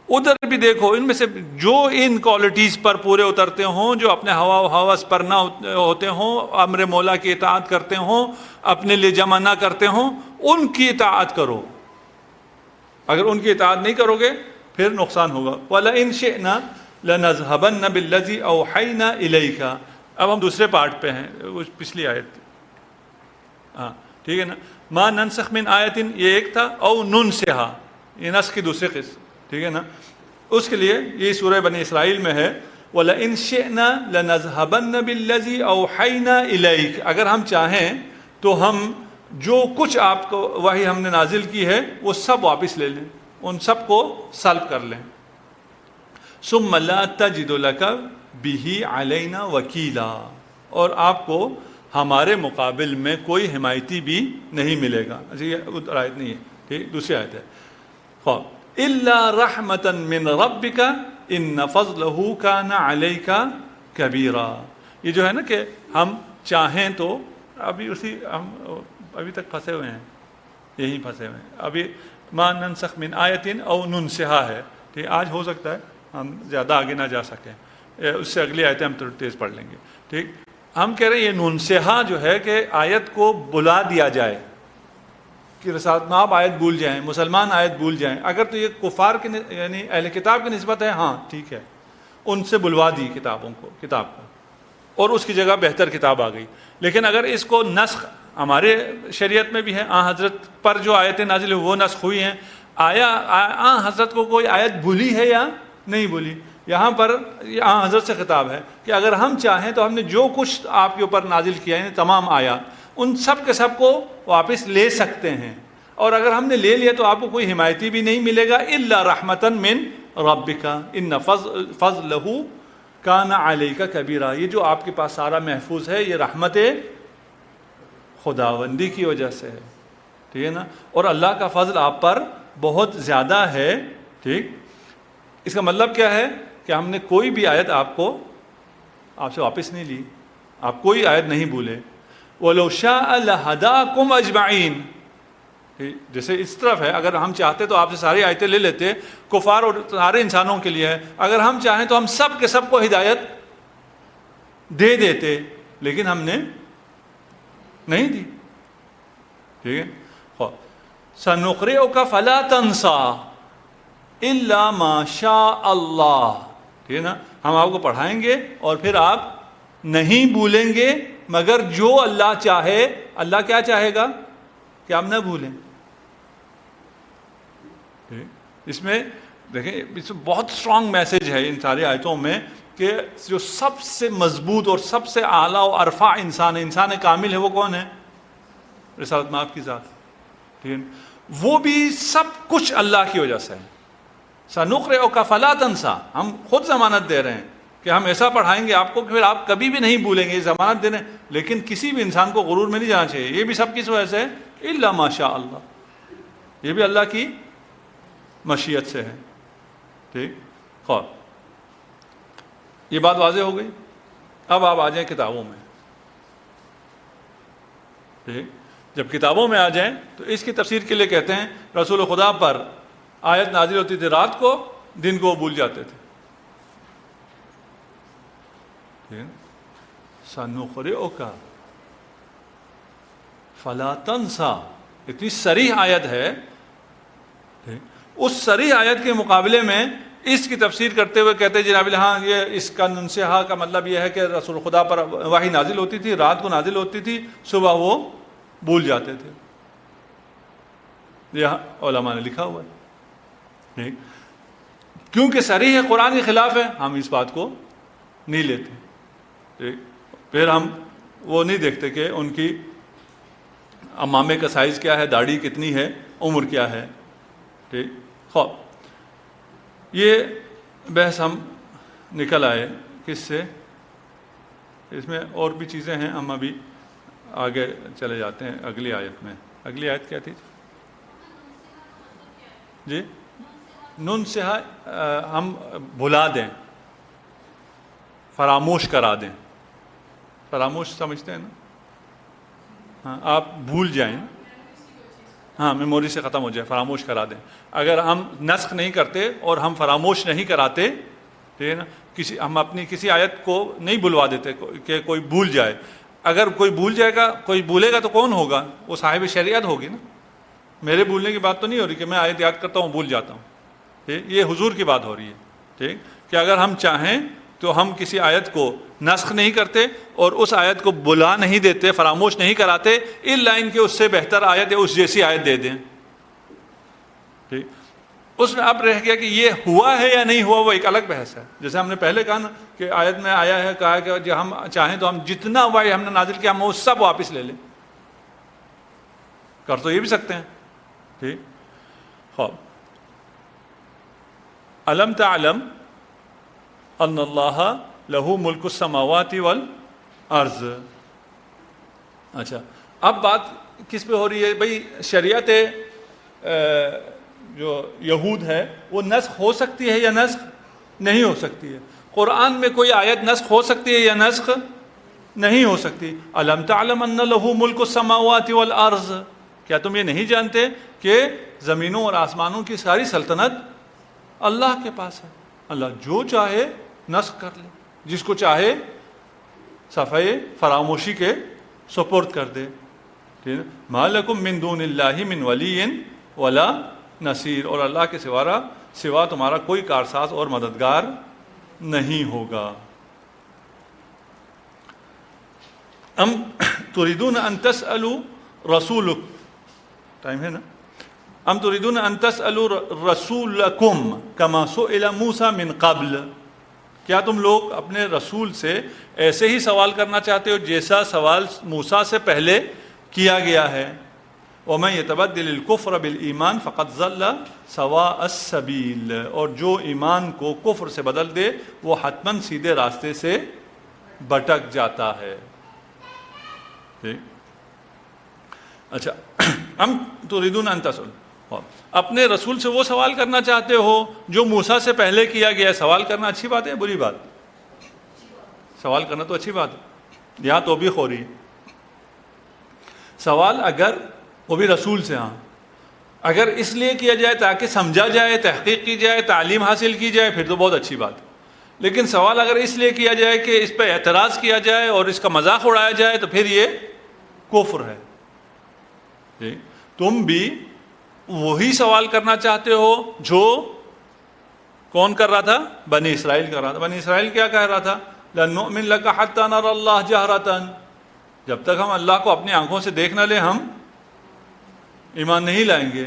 ادھر بھی دیکھو، ان میں سے جو ان کوالٹیز پر پورے اترتے ہوں، جو اپنے ہوا و ہوس پر نہ ہوتے ہوں، امر مولا کی اطاعت کرتے ہوں، اپنے لیے جمع نہ کرتے ہوں، ان کی اطاعت کرو. اگر ان کی اطاعت نہیں کرو گے پھر نقصان ہوگا. وَلَئِن شِئْنَا لَنَذْهَبَنَّ بِالَّذِي أَوْحَيْنَا إِلَيْكَ. اب ہم دوسرے پارٹ پہ ہیں، وہ پچھلی آیت. ہاں ٹھیک ہے نا. مَا نَنسَخْ مِنْ آیَةٍ یہ ایک تھا، أَوْ نُنْسِهَا یہ نسخ کی دوسری قسم. ٹھیک ہے نا. اس کے لیے یہ سورہ بنی اسرائیل میں ہے، وَلَئِن شِئْنَا لَنَذْهَبَنَّ بِالَّذِي أَوْحَيْنَا إِلَيْكَ. اگر ہم چاہیں تو ہم جو کچھ آپ کو وحی ہم نے نازل کی ہے وہ سب واپس لے لیں، ان سب کو سلب کر لیں. ثُمَّ لَا تَجِدُ لَكَ بِهِ عَلَيْنَا وَكِيلًا. اور آپ کو ہمارے مقابل میں کوئی حمایتی بھی نہیں ملے گا. یہ آیت نہیں ہے، ٹھیک، دوسری آیت ہے. إِلَّا رَحْمَةً مِّن رَبِّكَ إِنَّ فَضْلَهُ كَانَ عَلَيْكَ كَبِيرًا. یہ جو ہے نا کہ ہم چاہیں تو ہم ابھی تک پھنسے ہوئے ہیں، یہیں پھنسے ہوئے ہیں ابھی. مَا نَنسَخْ مِنْ آیَةٍ أَوْ نُنْسِهَا ہے. ٹھیک، آج ہو سکتا ہے ہم زیادہ آگے نہ جا سکیں، اس سے اگلی آیتیں ہم تھوڑی تیز پڑھ لیں گے. ٹھیک، ہم کہہ رہے ہیں یہ نُنْسِهَا جو ہے کہ آیت کو بلا دیا جائے، کہ رسالت مآب آیت بھول جائیں، مسلمان آیت بھول جائیں. اگر تو یہ کفار کے یعنی اہل کتاب کی نسبت ہے، ہاں ٹھیک ہے، ان سے بلوا دی کتاب کو، اور اس کی جگہ بہتر کتاب آ گئی. لیکن اگر اس کو نسخ، ہمارے شریعت میں بھی ہے، حضرت پر جو آیتیں نازل ہوئی وہ نسخ ہوئی ہیں. حضرت کو کوئی آیت بھولی ہے یا نہیں بھولی؟ یہاں پر حضرت سے خطاب ہے کہ اگر ہم چاہیں تو ہم نے جو کچھ آپ کے اوپر نازل کیا ہے، تمام آیات، ان سب کے سب کو واپس لے سکتے ہیں. اور اگر ہم نے لے لیا تو آپ کو کوئی حمایتی بھی نہیں ملے گا، الا رحمتاً من ربک ان فضلہ کان علیک کبیرہ، یہ جو آپ کے پاس سارا محفوظ ہے یہ رحمت خداوندی کی وجہ سے ہے، ٹھیک ہے نا، اور اللہ کا فضل آپ پر بہت زیادہ ہے، ٹھیک۔ اس کا مطلب کیا ہے کہ ہم نے کوئی بھی آیت آپ سے واپس نہیں لی، آپ کوئی آیت نہیں بھولے۔ وَلَوْ شَاءَ لَهَدَاكُمْ أَجْمَعِينَ، جیسے اس طرف ہے، اگر ہم چاہتے تو آپ سے ساری آیتیں لے لیتے، کفار اور سارے انسانوں کے لیے ہے، اگر ہم چاہیں تو ہم سب کے سب کو ہدایت دے دیتے، لیکن ہم نے نہیں دی، ٹھیک ہے۔ سَنُقْرِئُكَ فَلَا تَنْسَى إِلَّا مَا شَاءَ اللَّهُ، ٹھیک ہے نا، ہم آپ کو پڑھائیں گے اور پھر آپ نہیں بھولیں گے مگر جو اللہ چاہے۔ اللہ کیا چاہے گا کہ آپ نہ بھولیں۔ اس میں دیکھیں، اس میں بہت اسٹرانگ میسج ہے ان ساری آیتوں میں کہ جو سب سے مضبوط اور سب سے اعلیٰ و ارفع انسان کامل ہے، وہ کون ہے؟ رسالت مآب کی ذات، ٹھیک ہے، وہ بھی سب کچھ اللہ کی وجہ سے ہے۔ سَنُقْرِئُكَ فَلَا تَنْسَى، ہم خود ضمانت دے رہے ہیں کہ ہم ایسا پڑھائیں گے آپ کو کہ پھر آپ کبھی بھی نہیں بھولیں گے، ضمانت دے رہے ہیں۔ لیکن کسی بھی انسان کو غرور میں نہیں جانا چاہیے، یہ بھی سب کس وجہ سے ہے؟ اِلَّا مَا شَاءَ اللَّهُ، یہ بھی اللہ کی مشیت سے ہے، ٹھیک۔ خیر، یہ بات واضح ہو گئی۔ اب آپ آ جائیں کتابوں میں، ٹھیک۔ جب کتابوں میں آ جائیں تو اس کی تفسیر کے لیے کہتے ہیں رسول خدا پر آیت نازل ہوتی تھی رات کو، دن کو وہ بھول جاتے تھے، سَنُقْرِئُكَ فَلَا تَنْسَى، اتنی صریح آیت ہے۔ اس صریح آیت کے مقابلے میں اس کی تفسیر کرتے ہوئے کہتے ہیں جناب ہاں یہ اس کا ننسہا کا مطلب یہ ہے کہ رسول خدا پر وحی نازل ہوتی تھی، رات کو نازل ہوتی تھی، صبح وہ بھول جاتے تھے۔ یہ علماء نے لکھا ہوا ہے، ٹھیک۔ کیونکہ صریح قرآن کے خلاف ہے، ہم اس بات کو نہیں لیتے، ٹھیک۔ پھر ہم وہ نہیں دیکھتے کہ ان کی امامے کا سائز کیا ہے، داڑھی کتنی ہے، عمر کیا ہے، ٹھیک۔ خوب یہ بحث ہم نکل آئے کس سے، اس میں اور بھی چیزیں ہیں، ہم ابھی آگے چلے جاتے ہیں اگلی آیت میں۔ اگلی آیت کیا تھی جی؟ ننسہا، ہم بھلا دیں، فراموش کرا دیں، فراموش سمجھتے ہیں نا، ہاں آپ بھول جائیں، ہاں میموری سے ختم ہو جائے، فراموش کرا دیں۔ اگر ہم نسخ نہیں کرتے اور ہم فراموش نہیں کراتے، ٹھیک ہے نا، ہم اپنی کسی آیت کو نہیں بھلوا دیتے کہ کوئی بھول جائے۔ اگر کوئی بھول جائے گا، کوئی بھولے گا تو کون ہوگا؟ وہ صاحب شریعت ہوگی نا۔ میرے بھولنے کی بات تو نہیں ہو رہی کہ میں آیت یاد کرتا ہوں بھول جاتا ہوں، ٹھیک، یہ حضور کی بات ہو رہی ہے، ٹھیک، کہ اگر ہم چاہیں تو ہم کسی آیت کو نسخ نہیں کرتے اور اس آیت کو بلا نہیں دیتے، فراموش نہیں کراتے، الا ان کے اس سے بہتر آیت یا اس جیسی آیت دے دیں، ٹھیک۔ اس میں اب رہ گیا کہ یہ ہوا ہے یا نہیں ہوا، وہ ایک الگ بحث ہے۔ جیسے ہم نے پہلے کہا نا کہ آیت میں آیا ہے، کہا کہ جو ہم چاہیں تو ہم جتنا وحی ہم نے نازل کیا ہم وہ سب واپس لے لیں، کر تو یہ بھی سکتے ہیں، ٹھیک۔ خوب، الم تعلم ان اللہ لہ ملک السماوات والارض۔ اچھا، اب بات کس پہ ہو رہی ہے بھئی؟ شریعت جو یہود ہے وہ نسخ ہو سکتی ہے یا نسخ نہیں ہو سکتی ہے؟ قرآن میں کوئی آیت نسخ ہو سکتی ہے یا نسخ نہیں ہو سکتی؟ الم تعلم ان لہ ملک السماوات والارض، کیا تم یہ نہیں جانتے کہ زمینوں اور آسمانوں کی ساری سلطنت اللہ کے پاس ہے؟ اللہ جو چاہے نسخ کر لے، جس کو چاہے صفحے فراموشی کے سپرد کر دے، ٹھیک ہے۔ ما لکم من دون اللہ من ولی ولا نصیر، اور اللہ کے سوا تمہارا کوئی کارساز اور مددگار نہیں ہوگا۔ ام تريدون ان تسألوا رسولک، ٹائم ہے نا، ام تريدون ان تسألوا رسولکم کما سئل موسیٰ من قبل، کیا تم لوگ اپنے رسول سے ایسے ہی سوال کرنا چاہتے ہو جیسا سوال موسیٰ سے پہلے کیا گیا ہے؟ وَمَن يَتَبَدِّلِ الْكُفْرَ بِالْإِيمَانِ فَقَدْ ضَلَّ سَوَاءَ السَّبِيلِ، اور جو ایمان کو کفر سے بدل دے وہ حتماً سیدھے راستے سے بھٹک جاتا ہے. ٹھیک. اچھا، ہم تريدون ان تسألوا، اپنے رسول سے وہ سوال کرنا چاہتے ہو جو موسیٰ سے پہلے کیا گیا. سوال کرنا اچھی بات ہے بری بات؟ سوال کرنا تو اچھی بات ہے. یہاں تو بھی خوری سوال، اگر وہ بھی رسول سے، ہاں اگر اس لیے کیا جائے تاکہ سمجھا جائے، تحقیق کی جائے، تعلیم حاصل کی جائے، پھر تو بہت اچھی بات ہے. لیکن سوال اگر اس لیے کیا جائے کہ اس پہ اعتراض کیا جائے اور اس کا مذاق اڑایا جائے تو پھر یہ کفر ہے. تم بھی وہی سوال کرنا چاہتے ہو جو کون کر رہا تھا؟ بنی اسرائیل کر رہا تھا. بنی اسرائیل کیا کہہ رہا تھا؟ لَن نُؤْمِن لَكَ حَتَّى نَرَى اللَّهَ جَهْرَةً، جب تک ہم اللہ کو اپنی آنکھوں سے دیکھ نہ لیں ہم ایمان نہیں لائیں گے.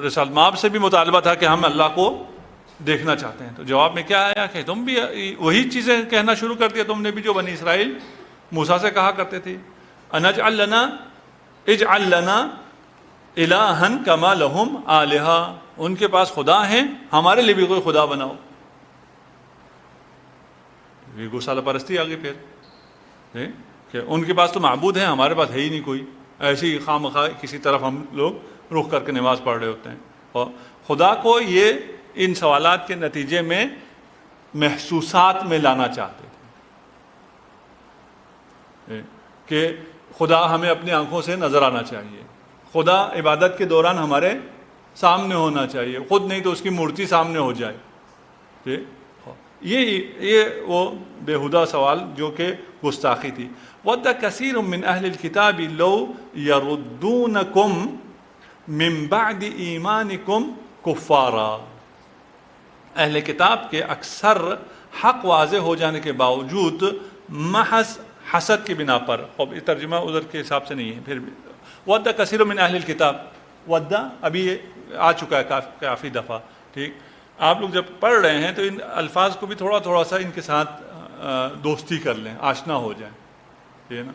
رسالت مآب سے بھی مطالبہ تھا کہ ہم اللہ کو دیکھنا چاہتے ہیں. تو جواب میں کیا آیا کہ تم بھی وہی چیزیں کہنا شروع کر دیا تم نے بھی جو بنی اسرائیل موسیٰ سے کہا کرتے تھے. اجعل لنا الہا کما لہم آلہہ، ان کے پاس خدا ہیں ہمارے لیے بھی کوئی خدا بناؤ. یہ گوسالہ پرستی آگے پھر کہ ان کے پاس تو معبود ہیں ہمارے پاس ہے ہی نہیں کوئی. ایسی خواہ مخواہ کسی طرف ہم لوگ رخ کر کے نماز پڑھ رہے ہوتے ہیں. اور خدا کو یہ ان سوالات کے نتیجے میں محسوسات میں لانا چاہتے تھے کہ خدا ہمیں اپنی آنکھوں سے نظر آنا چاہیے، خدا عبادت کے دوران ہمارے سامنے ہونا چاہیے، خود نہیں تو اس کی مورتی سامنے ہو جائے. یہ وہ بےہودہ سوال جو کہ گستاخی تھی. وَدَّ كَثِيرٌ مِّنْ أَهْلِ الْكِتَابِ لَوْ يَرُدُّونَكُمْ مِّن بَعْدِ إِيمَانِكُمْ كُفَّارًا، اہل کتاب کے اکثر حق واضح ہو جانے کے باوجود محض حسد کی بنا پر، اب یہ ترجمہ ادھر کے حساب سے نہیں ہے پھر بھی، وَدَّ كَثِيرٌ مِّنْ أَهْلِ الْكِتَابِ، وَدَّ ابھی یہ آ چکا ہے کافی دفعہ. ٹھیک، آپ لوگ جب پڑھ رہے ہیں تو ان الفاظ کو بھی تھوڑا سا ان کے ساتھ دوستی کر لیں، آشنا ہو جائیں. ٹھیک ہے نا.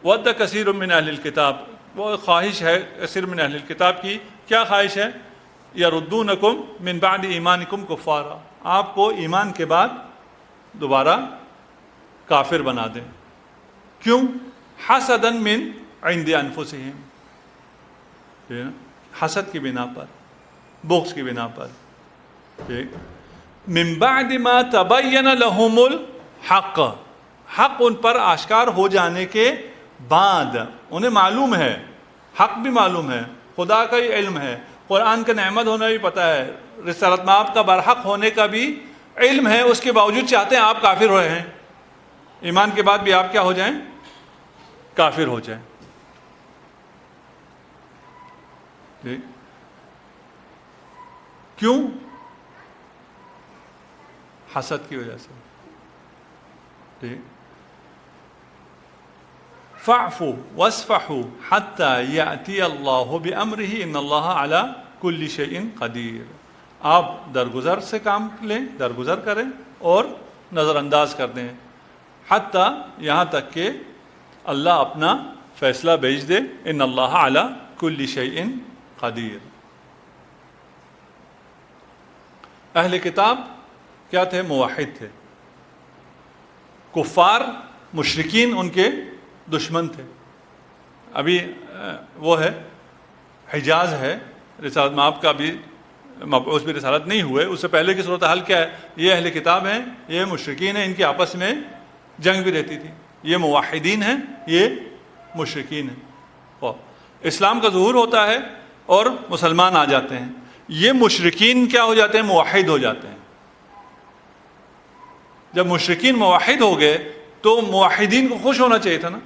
وَدَّ كَثِيرٌ مِّنْ أَهْلِ الْكِتَابِ، وہ خواہش ہے کثیر من اہل الکتاب کی. کیا خواہش ہے؟ یردونکم من بعد ایمانکم کفارا، آپ کو ایمان کے بعد دوبارہ کافر بنا دیں. کیوں؟ حسدا من عند انفسہم، حسد کی بنا پر، بغض کی بنا پر. من بعد ما تبین لہم الحق، حق ان پر آشکار ہو جانے کے بعد انہیں معلوم ہے، حق بھی معلوم ہے، خدا کا ہی علم ہے، قرآن کا نعمت ہونا بھی پتہ ہے، رسالت مآب کا برحق ہونے کا بھی علم ہے، اس کے باوجود چاہتے ہیں آپ کافر ہوئے ہیں، ایمان کے بعد بھی آپ کیا ہو جائیں؟ کافر ہو جائیں. کیوں؟ حسد کی وجہ سے. فَاعْفُوا وَاصْفَحُوا حَتَّى يَأْتِيَ اللَّهُ بِأَمْرِهِ إِنَّ اللَّهَ عَلَى كُلِّ شَيْءٍ قَدِيرٌ. آپ درگزر سے کام لیں، درگزر کریں اور نظر انداز کر دیں، حتیٰ یہاں تک کہ اللہ اپنا فیصلہ بھیج دے. إِنَّ اللَّهَ عَلَى كُلِّ شَيْءٍ قَدِيرٌ. اہل کتاب کیا تھے؟ موحد تھے. کفار مشرکین ان کے دشمن تھے. ابھی وہ ہے حجاز ہے، رسالت مآب کا بھی مبعوث بھی رسالت نہیں ہوئے، اس سے پہلے کی صورتحال کیا ہے؟ یہ اہل کتاب ہیں، یہ مشرکین ہیں، ان کے آپس میں جنگ بھی رہتی تھی. یہ موحدین ہیں، یہ مشرکین ہیں. اور اسلام کا ظہور ہوتا ہے اور مسلمان آ جاتے ہیں، یہ مشرکین کیا ہو جاتے ہیں؟ موحد ہو جاتے ہیں. جب مشرکین موحد ہو گئے تو موحدین کو خوش ہونا چاہیے تھا نا،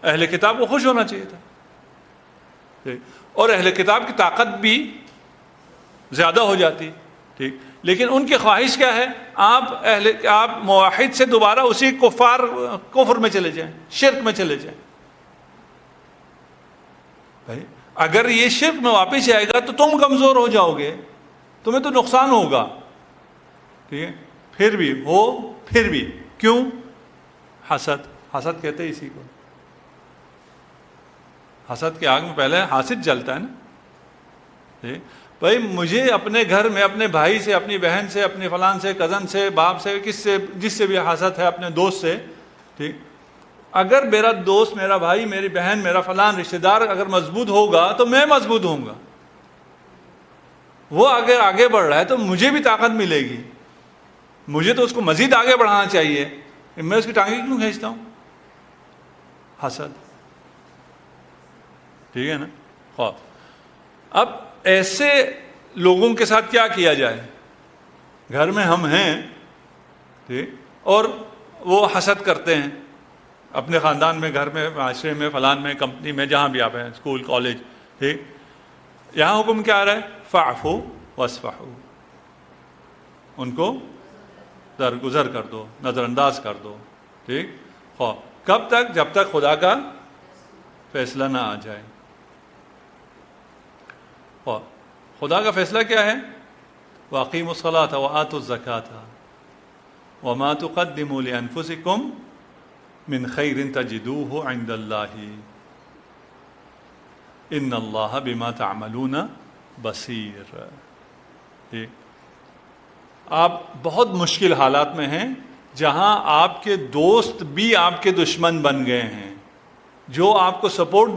اہل کتاب کو خوش ہونا چاہیے تھا، اور اہل کتاب کی طاقت بھی زیادہ ہو جاتی. ٹھیک، لیکن ان کی خواہش کیا ہے؟ آپ موحد سے دوبارہ اسی کفر میں چلے جائیں، شرک میں چلے جائیں. بھائی اگر یہ شرک میں واپس جائے گا تو تم کمزور ہو جاؤ گے، تمہیں تو نقصان ہوگا. ٹھیک ہے، پھر بھی کیوں؟ حسد کہتے ہیں اسی کو. حسد کی آگ میں پہلے حاسد جلتا ہے نا. ٹھیک بھائی مجھے اپنے گھر میں اپنے بھائی سے، اپنی بہن سے، اپنی فلان سے، کزن سے، باپ سے، کس سے، جس سے بھی حسد ہے، اپنے دوست سے، ٹھیک، اگر میرا دوست، میرا بھائی، میری بہن، میرا فلان رشتہ دار اگر مضبوط ہوگا تو میں مضبوط ہوں گا. وہ اگر آگے بڑھ رہا ہے تو مجھے بھی طاقت ملے گی، مجھے تو اس کو مزید آگے بڑھانا چاہیے. میں اس کی ٹانگیں کیوں کھینچتا ہوں؟ حسد. ٹھیک ہے نا. خواب اب ایسے لوگوں کے ساتھ کیا کیا جائے؟ گھر میں ہم ہیں، ٹھیک، اور وہ حسد کرتے ہیں اپنے خاندان میں، گھر میں، معاشرے میں، فلان میں، کمپنی میں، جہاں بھی آپ ہیں، اسکول، کالج. ٹھیک، یہاں حکم کیا آ رہا ہے؟ فاعفو واصفحو، ان کو درگزر کر دو، نظر انداز کر دو. ٹھیک، کب تک؟ جب تک خدا کا فیصلہ نہ آ جائے. خدا کا فیصلہ کیا ہے؟ وَأَقِيمُوا الصَّلَاةَ وَآتُوا الزَّكَاةَ وَمَا تُقَدِّمُوا لِأَنفُسِكُم مِّن خَيْرٍ تَجِدُوهُ عِندَ اللَّهِ إِنَّ اللَّهَ بِمَا تَعْمَلُونَ بَصِيرٌ. آپ بہت مشکل حالات میں ہیں جہاں آپ کے دوست بھی آپ کے دشمن بن گئے ہیں. جو آپ کو سپورٹ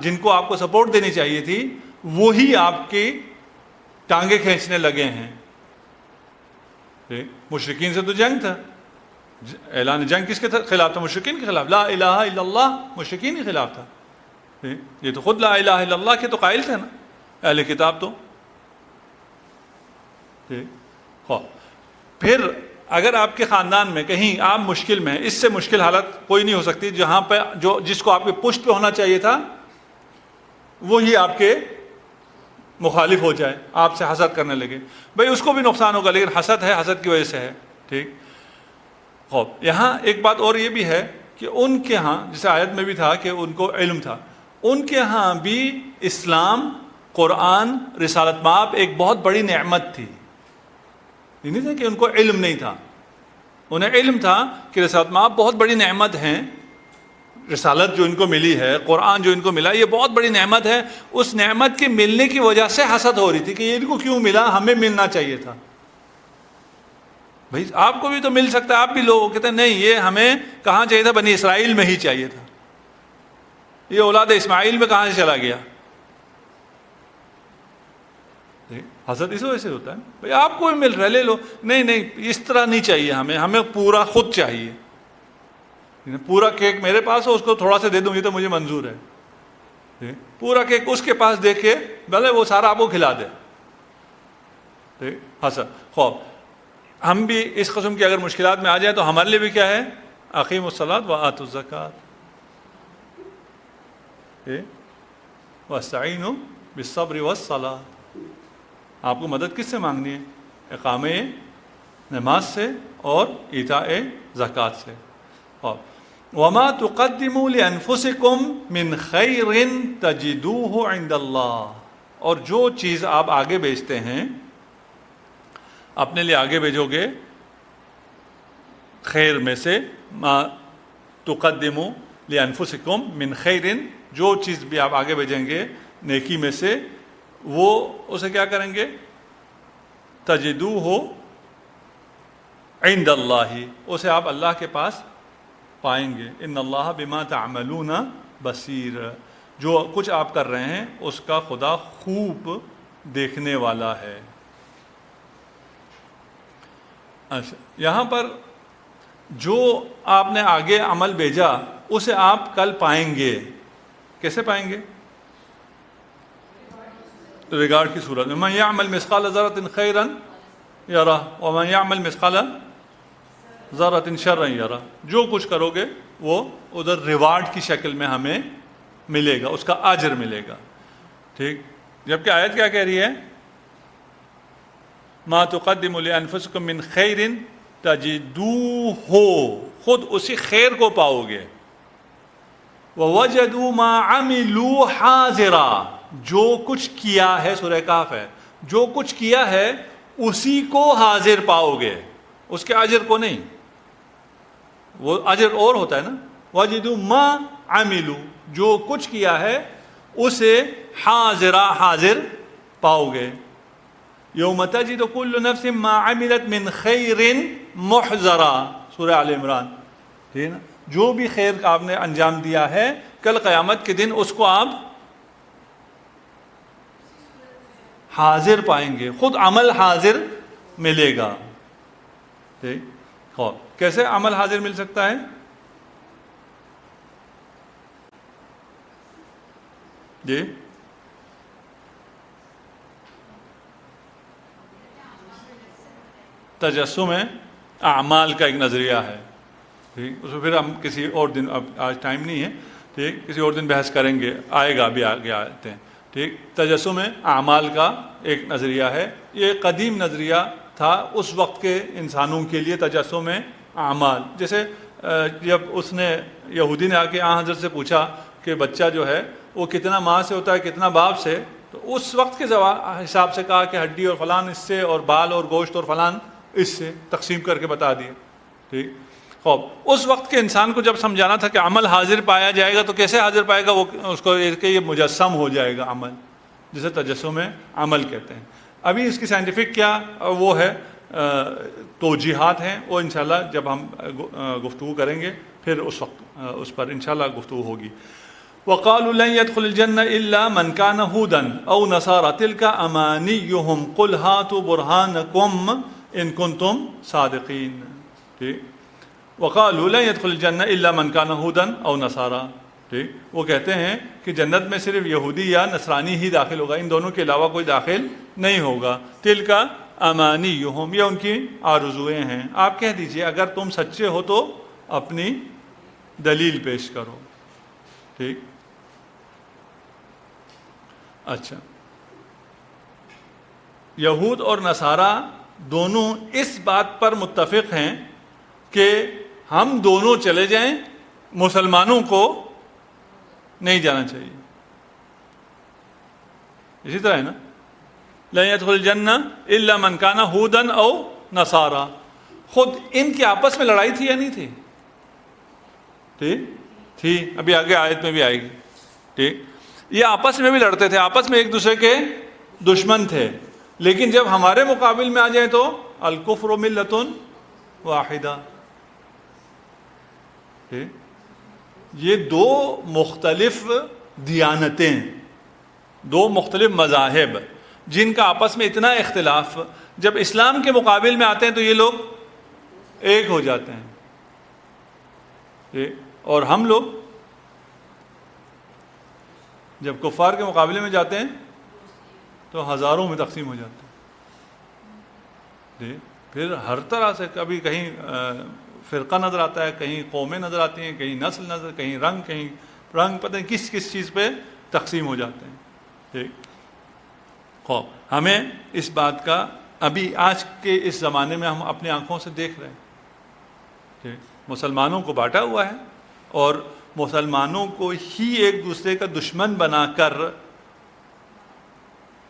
جن کو آپ کو سپورٹ دینی چاہیے تھی وہی آپ کی ٹانگیں کھینچنے لگے ہیں. مشرکین سے تو جنگ تھا، اعلان جنگ کس کے خلاف تھا؟ مشرکین کے خلاف. لا الہ الا اللہ مشرکین کے خلاف تھا. یہ تو خود لا الہ الا اللہ کے تو قائل تھے نا اہل کتاب تو. پھر اگر آپ کے خاندان میں کہیں آپ مشکل میں، اس سے مشکل حالت کوئی نہیں ہو سکتی جہاں پہ جس کو آپ کے پشت پہ ہونا چاہیے تھا وہی آپ کے مخالف ہو جائے، آپ سے حسد کرنے لگے، بھئی اس کو بھی نقصان ہوگا، لیکن حسد ہے، حسد کی وجہ سے ہے. ٹھیک. یہاں ایک بات اور یہ بھی ہے کہ ان کے ہاں، جیسے آیت میں بھی تھا کہ ان کو علم تھا، ان کے ہاں بھی اسلام، قرآن، رسالت مآب ایک بہت بڑی نعمت تھی. یہ نہیں تھا کہ ان کو علم نہیں تھا، انہیں علم تھا کہ رسالت مآب بہت بڑی نعمت ہیں. رسالت جو ان کو ملی ہے، قرآن جو ان کو ملا، یہ بہت بڑی نعمت ہے. اس نعمت کے ملنے کی وجہ سے حسد ہو رہی تھی کہ یہ ان کو کیوں ملا، ہمیں ملنا چاہیے تھا. بھائی آپ کو بھی تو مل سکتا ہے، آپ بھی لوگ کہتے ہیں نہیں یہ ہمیں کہاں چاہیے تھا؟ بنی اسرائیل میں ہی چاہیے تھا. یہ اولاد اسماعیل میں کہاں سے چلا گیا؟ حسد اس وجہ سے ہوتا ہے. بھئی آپ کو بھی مل رہا ہے، لے لو. نہیں نہیں، اس طرح نہیں چاہیے ہمیں پورا خود چاہیے. پورا کیک میرے پاس ہو، اس کو تھوڑا سا دے دوں یہ تو مجھے منظور ہے. پورا کیک اس کے پاس دے کے بھلے وہ سارا آپ کو کھلا دے. حسد. خوب ہم بھی اس قسم کی اگر مشکلات میں آ جائیں تو ہمارے لیے بھی کیا ہے؟ اقیموا الصلاۃ وآتوا الزکاۃ واستعینوا بالصبر والصلاۃ. آپ کو مدد کس سے مانگنی ہے؟ اقامہ نماز سے اور ایتاء زکوٰۃ سے. وما تقدموا لانفسکم من خیر تجدوہ عند اللہ. اور جو چیز آپ آگے بیچتے ہیں، اپنے لیے آگے بھیجو گے خیر میں سے، ما تقدموا لانفسکم من خیر، جو چیز بھی آپ آگے بھیجیں گے نیکی میں سے، وہ اسے کیا کریں گے؟ تجدوہ عند اللہ، اسے آپ اللہ کے پاس پائیں گے. ان اللہ بما تعملون بصیر. جو کچھ آپ کر رہے ہیں اس کا خدا خوب دیکھنے والا ہے. اچھا، یہاں پر جو آپ نے آگے عمل بھیجا اسے آپ کل پائیں گے. کیسے پائیں گے؟ ریگارڈ کی صورت میں. من یعمل مثقال ذرۃ خیرا یرہ ومن یعمل مثقال ذرۃ شرا یرہ. جو کچھ کرو گے وہ ادھر ریوارڈ کی شکل میں ہمیں ملے گا، اس کا اجر ملے گا. ٹھیک. جبکہ آیت کیا کہہ رہی ہے؟ ما تقدموا لانفسکم من خیر تجدوہ، خود اسی خیر کو پاؤ گے. ووجدوا ما عملوا حاضرا، جو کچھ کیا ہے، سورہ کہف ہے، جو کچھ کیا ہے اسی کو حاضر پاؤ گے، اس کے اجر کو نہیں. وہ اجر اور ہوتا ہے نا. وجدوا ما عملوا، جو کچھ کیا ہے اسے حاضرہ حاضر پاؤ گے. یوم تجد کل نفس ما عملت من خیر محضرا، سورہ آل عمران. ٹھیک ہے نا؟ جو بھی خیر آپ نے انجام دیا ہے کل قیامت کے دن اس کو آپ حاضر پائیں گے، خود عمل حاضر ملے گا. ٹھیک، کیسے عمل حاضر مل سکتا ہے؟ جی تجسم اعمال کا ایک نظریہ ہے. ٹھیک، اس میں پھر ہم کسی اور دن، اب آج ٹائم نہیں ہے، ٹھیک، کسی اور دن بحث کریں گے، آئے گا بھی آگے آتے ہیں. ٹھیک، تجسم اعمال کا ایک نظریہ ہے. یہ قدیم نظریہ تھا اس وقت کے انسانوں کے لیے. تجسم اعمال، جیسے جب اس نے یہودی نے آ کے حضرت سے پوچھا کہ بچہ جو ہے وہ کتنا ماں سے ہوتا ہے کتنا باپ سے، تو اس وقت کے حساب سے کہا کہ ہڈی اور فلان اس سے، اور بال اور گوشت اور فلان اس سے تقسیم کر کے بتا دیے. ٹھیک، خوب اس وقت کے انسان کو جب سمجھانا تھا کہ عمل حاضر پایا جائے گا، تو کیسے حاضر پائے گا؟ وہ اس کو کہ یہ مجسم ہو جائے گا عمل، جسے تجسم عمل کہتے ہیں. ابھی اس کی سائنٹیفک کیا وہ ہے، توجیحات ہیں، وہ انشاءاللہ جب ہم گفتگو کریں گے پھر اس وقت اس پر انشاءاللہ گفتگو ہوگی. وَقَالُوا لَن يَدْخُلِ الْجَنَّةَ إِلَّا مَنْ كَانَ هُودًا أَوْ نَصَارَىٰ تِلْكَ أَمَانِيُّهُمْ قُلْ هَاتُوا بُرْهَانَكُمْ إِن كُنتُمْ صَادِقِينَ. ٹھیک، وَقَالُوا لَن يَدْخُلِ الْجَنَّةَ إِلَّا مَنْ كَانَ هُودًا أَوْ نَصَارَىٰ. ٹھیک، وہ کہتے ہیں کہ جنت میں صرف یہودی یا نصرانی ہی داخل ہوگا، ان دونوں کے علاوہ کوئی داخل نہیں ہوگا. تِلْكَ أَمَانِيُّهُمْ، یہ ان کی آرزوئیں ہیں. آپ کہہ دیجئے اگر تم سچے ہو تو اپنی دلیل پیش کرو. ٹھیک، اچھا، یہود اور نصارہ دونوں اس بات پر متفق ہیں کہ ہم دونوں چلے جائیں، مسلمانوں کو نہیں جانا چاہیے. اسی طرح ہے نا، لن يدخل الجنہ الا من کان ہودن او نصارا. خود ان کی آپس میں لڑائی تھی یا نہیں تھی؟ ٹھیک تھی، ابھی آگے آیت میں بھی آئے گی. ٹھیک، یہ آپس میں بھی لڑتے تھے، آپس میں ایک دوسرے کے دشمن تھے، لیکن جب ہمارے مقابل میں آ جائیں تو الکفر ملۃ واحدہ. یہ دو مختلف دیانتیں، دو مختلف مذاہب جن کا آپس میں اتنا اختلاف، جب اسلام کے مقابل میں آتے ہیں تو یہ لوگ ایک ہو جاتے ہیں. اور ہم لوگ جب کفار کے مقابلے میں جاتے ہیں تو ہزاروں میں تقسیم ہو جاتے ہیں. پھر ہر طرح سے کبھی کہیں فرقہ نظر آتا ہے، کہیں قومیں نظر آتی ہیں، کہیں نسل نظر، کہیں رنگ پتہ نہیں کس کس چیز پہ تقسیم ہو جاتے ہیں. ٹھیک، خوب ہمیں اس بات کا ابھی آج کے اس زمانے میں ہم اپنی آنکھوں سے دیکھ رہے ہیں. ٹھیک، مسلمانوں کو بانٹا ہوا ہے اور مسلمانوں کو ہی ایک دوسرے کا دشمن بنا کر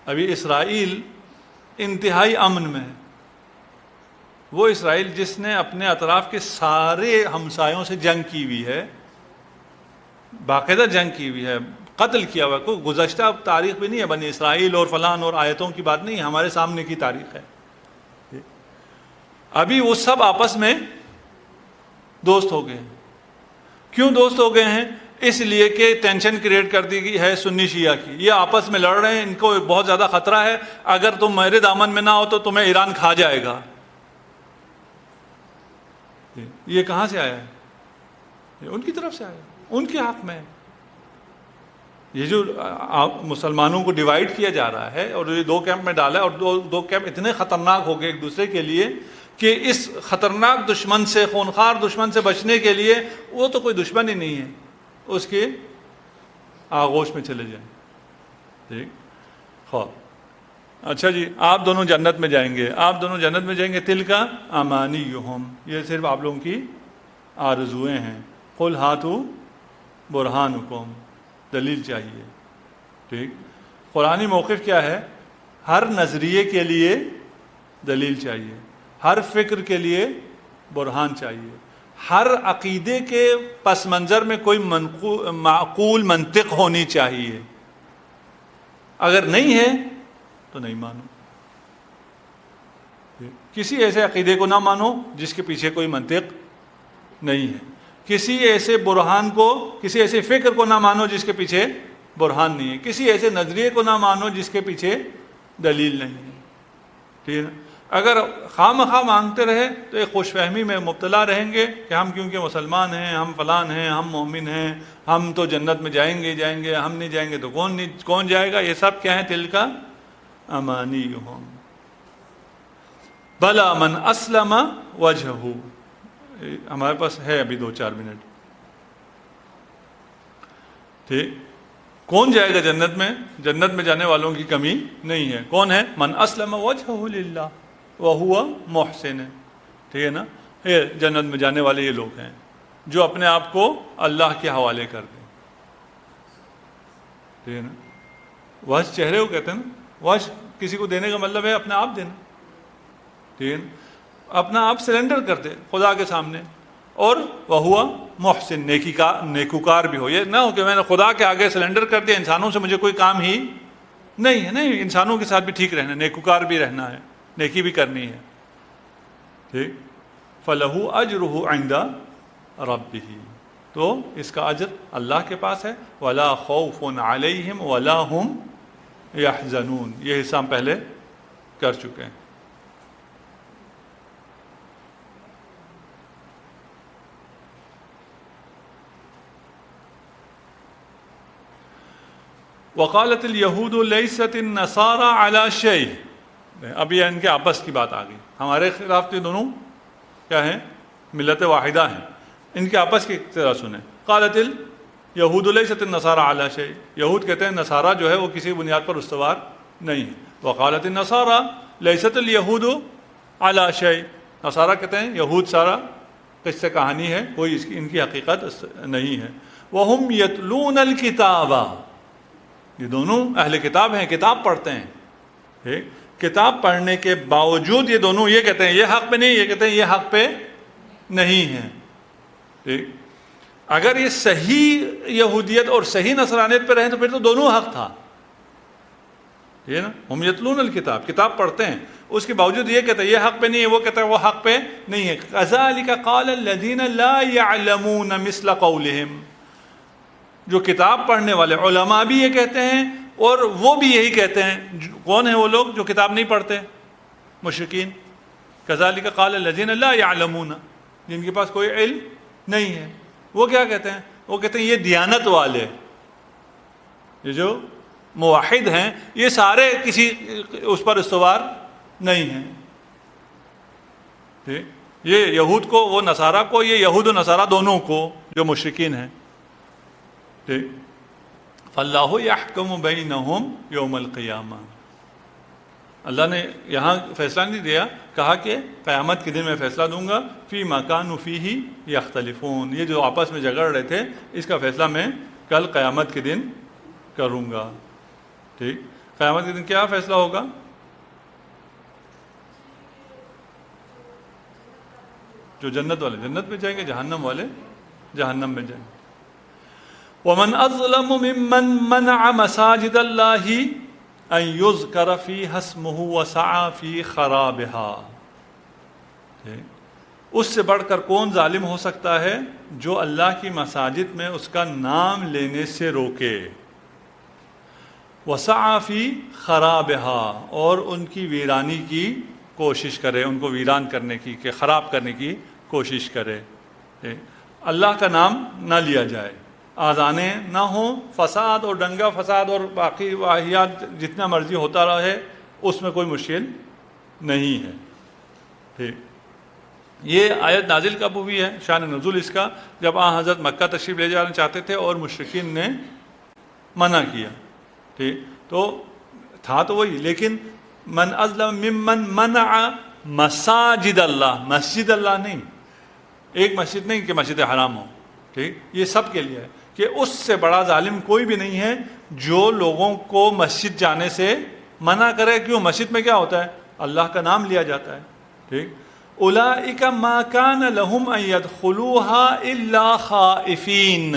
ابھی اسرائیل انتہائی امن میں ہے. وہ اسرائیل جس نے اپنے اطراف کے سارے ہمسایوں سے جنگ کی ہوئی ہے، باقاعدہ جنگ کی ہوئی ہے، قتل کیا ہوا ہے. کوئی گزشتہ تاریخ بھی نہیں ہے بنی اسرائیل اور فلان اور آیتوں کی بات نہیں ہے، ہمارے سامنے کی تاریخ ہے. ابھی وہ سب آپس میں دوست ہو گئے ہیں. کیوں دوست ہو گئے ہیں؟ اس لیے کہ ٹینشن کریٹ کر دی گئی ہے سنی شیعہ کی. یہ آپس میں لڑ رہے ہیں، ان کو بہت زیادہ خطرہ ہے، اگر تم میرے دامن میں نہ ہو تو تمہیں ایران کھا جائے گا. یہ کہاں سے آیا ہے؟ یہ ان کی طرف سے آیا ہے، ان کے حق میں ہے. یہ جو مسلمانوں کو ڈیوائیڈ کیا جا رہا ہے اور یہ دو کیمپ میں ڈالا ہے، اور دو کیمپ اتنے خطرناک ہو گئے ایک دوسرے کے لیے کہ اس خطرناک دشمن سے، خونخوار دشمن سے بچنے کے لیے وہ تو کوئی دشمن ہی نہیں ہے، اس کے آغوش میں چلے جائیں. ٹھیک، خوب اچھا جی، آپ دونوں جنت میں جائیں گے، آپ دونوں جنت میں جائیں گے. تِلْکَ أَمَانِيُّهُمْ، یہ صرف آپ لوگوں کی آرزوئیں ہیں. قُلْ هَاتُوا بُرْهَانَكُمْ، دلیل چاہیے. ٹھیک، قرآنی موقف کیا ہے؟ ہر نظریے کے لیے دلیل چاہیے، ہر فکر کے لیے برہان چاہیے، ہر عقیدے کے پس منظر میں کوئی معقول منطق ہونی چاہیے. اگر نہیں ہے تو نہیں مانو. کسی ایسے عقیدے کو نہ مانو جس کے پیچھے کوئی منطق نہیں ہے. کسی ایسے برہان کو، کسی ایسے فکر کو نہ مانو جس کے پیچھے برہان نہیں ہے. کسی ایسے نظریے کو نہ مانو جس کے پیچھے دلیل نہیں ہے. ٹھیک ہے نا. اگر خواہ مخواہ مانگتے رہے تو ایک خوش فہمی میں مبتلا رہیں گے کہ ہم کیونکہ مسلمان ہیں، ہم فلان ہیں، ہم مومن ہیں، ہم تو جنت میں جائیں گے، ہم نہیں جائیں گے تو کون جائے گا. یہ سب کیا ہے؟ تل کا امانیہم بلا من اسلم وجہہ. ہمارے پاس ہے ابھی 2-4 منٹ. ٹھیک. کون جائے گا جنت میں؟ جنت میں جانے والوں کی کمی نہیں ہے. کون ہے؟ من اسلم وجہہ للہ وہو محسن. ٹھیک ہے نا. یہ جنت میں جانے والے یہ لوگ ہیں جو اپنے آپ کو اللہ کے حوالے کر دیں. ٹھیک ہے نا. وجہ چہرے کو کہتے ہیں نا. وجہ کسی کو دینے کا مطلب ہے اپنا آپ دینا. ٹھیک ہے نا. اپنا آپ سرنڈر کر دے خدا کے سامنے. اور وہ محسن، نیکوکار بھی ہو. یہ نہ ہو کہ میں نے خدا کے آگے سرنڈر کر دیا، انسانوں سے مجھے کوئی کام ہی نہیں ہے. نہیں، انسانوں کے ساتھ بھی ٹھیک رہنا، نیکوکار بھی رہنا ہے، نیکی بھی کرنی ہے. ٹھیک. فَلَهُ أَجْرُهُ عِنْدَ رَبِّهِ. تو اس کا اجر اللہ کے پاس ہے. وَلَا خَوْفٌ عَلَيْهِمْ وَلَا هُمْ يَحْزَنُونَ. یہ حصہ ہم پہلے کر چکے ہیں. وقالت اليہود لیست النصارى علی شیء. اب یہ ان کے آپس کی بات آ گئی. ہمارے خلاف تو دونوں کیا ہیں؟ ملت واحدہ ہیں. ان کے آپس کی طرح سنیں. قالت الیہود لیست النصارى علی شیء. یہود کہتے ہیں نصارہ جو ہے وہ کسی بنیاد پر استوار نہیں ہے. وقالت النصارى لیست الیہود علی شیء. نصارہ کہتے ہیں یہود سارا قصہ کہانی ہے، کوئی ان کی حقیقت نہیں ہے. وہم یتلون الکتاب. یہ دونوں اہل کتاب ہیں، کتاب پڑھتے ہیں. کتاب پڑھنے کے باوجود یہ دونوں یہ کہتے ہیں یہ حق پہ نہیں، یہ کہتے ہیں یہ حق پہ نہیں ہے. ٹھیک. اگر یہ صحیح یہودیت اور صحیح نصرانیت پہ رہیں تو پھر تو دونوں حق تھا. ٹھیک ہے نا. ہم یتلون الکتاب، کتاب پڑھتے ہیں، اس کے باوجود یہ کہتے ہیں یہ حق پہ نہیں ہے، وہ کہتا ہے وہ حق پہ نہیں ہے. کذالک قال الذین لا یعلمون مثل قولہم. جو کتاب پڑھنے والے علماء بھی یہ کہتے ہیں اور وہ بھی یہی کہتے ہیں. کون ہیں وہ لوگ جو کتاب نہیں پڑھتے؟ مشرکین. کذالک قال الذین لا یعلمون، جن کے پاس کوئی علم نہیں ہے. وہ کیا کہتے ہیں؟ وہ کہتے ہیں یہ دیانت والے، یہ جو موحد ہیں یہ سارے کسی اس پر استوار نہیں ہیں. ٹھیک. یہ یہود کو، وہ نصارہ کو، یہ یہود و نصارہ دونوں کو جو مشرکین ہیں. ٹھیک. فاللہ یحکم بینہم یوم القیامہ. اللہ نے یہاں فیصلہ نہیں دیا، کہا کہ قیامت کے دن میں فیصلہ دوں گا. فی ما کانوا فیہ یختلفون. یہ جو آپس میں جھگڑ رہے تھے اس کا فیصلہ میں کل قیامت کے دن کروں گا. ٹھیک. قیامت کے دن کیا فیصلہ ہوگا؟ جو جنت والے جنت میں جائیں گے، جہنم والے جہنم میں جائیں گے. وَمَنْ أَظْلَمُ مِمَّنْ مَنَعَ مَسَاجِدَ اللَّهِ أَنْ يُذْكَرَ فِيهَا اسْمُهُ وَسَعَى فِي خَرَابِهَا. اس سے بڑھ کر کون ظالم ہو سکتا ہے جو اللہ کی مساجد میں اس کا نام لینے سے روکے. وَسَعَى فِي خَرَابِهَا. اور ان کی ویرانی کی کوشش کرے، ان کو ویران کرنے کی، کہ خراب کرنے کی کوشش کرے. اللہ کا نام نہ لیا جائے، آذانیں نہ ہوں، فساد اور دنگا فساد اور باقی واحیات جتنا مرضی ہوتا رہے، اس میں کوئی مشکل نہیں ہے. ٹھیک. یہ آیت نازل کب ہوئی ہے؟ شان نزول اس کا جب حضرت مکہ تشریف لے جانا چاہتے تھے اور مشرکین نے منع کیا. ٹھیک. تو تھا تو وہی، لیکن من اظلم ممن منع مساجد اللہ. مسجد اللہ نہیں، ایک مسجد نہیں کہ مسجد حرام ہو. ٹھیک. یہ سب کے لیے ہے کہ اس سے بڑا ظالم کوئی بھی نہیں ہے جو لوگوں کو مسجد جانے سے منع کرے. کیوں؟ مسجد میں کیا ہوتا ہے؟ اللہ کا نام لیا جاتا ہے. ٹھیک. اولئک ما کان لہم ان یدخلوها الا خائفین.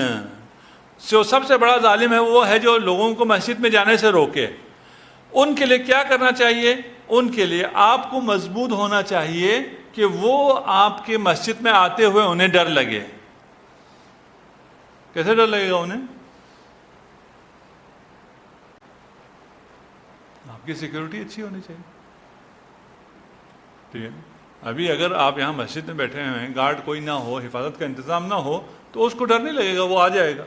جو سب سے بڑا ظالم ہے وہ ہے جو لوگوں کو مسجد میں جانے سے روکے. ان کے لیے کیا کرنا چاہیے؟ ان کے لیے آپ کو مضبوط ہونا چاہیے کہ وہ آپ کے مسجد میں آتے ہوئے انہیں ڈر لگے. کیسے ڈر لگے گا انہیں؟ آپ کی سیکیورٹی اچھی ہونی چاہیے. ٹھیک ہے. ابھی اگر آپ یہاں مسجد میں بیٹھے ہوئے ہیں، گارڈ کوئی نہ ہو، حفاظت کا انتظام نہ ہو، تو اس کو ڈر نہیں لگے گا، وہ آ جائے گا.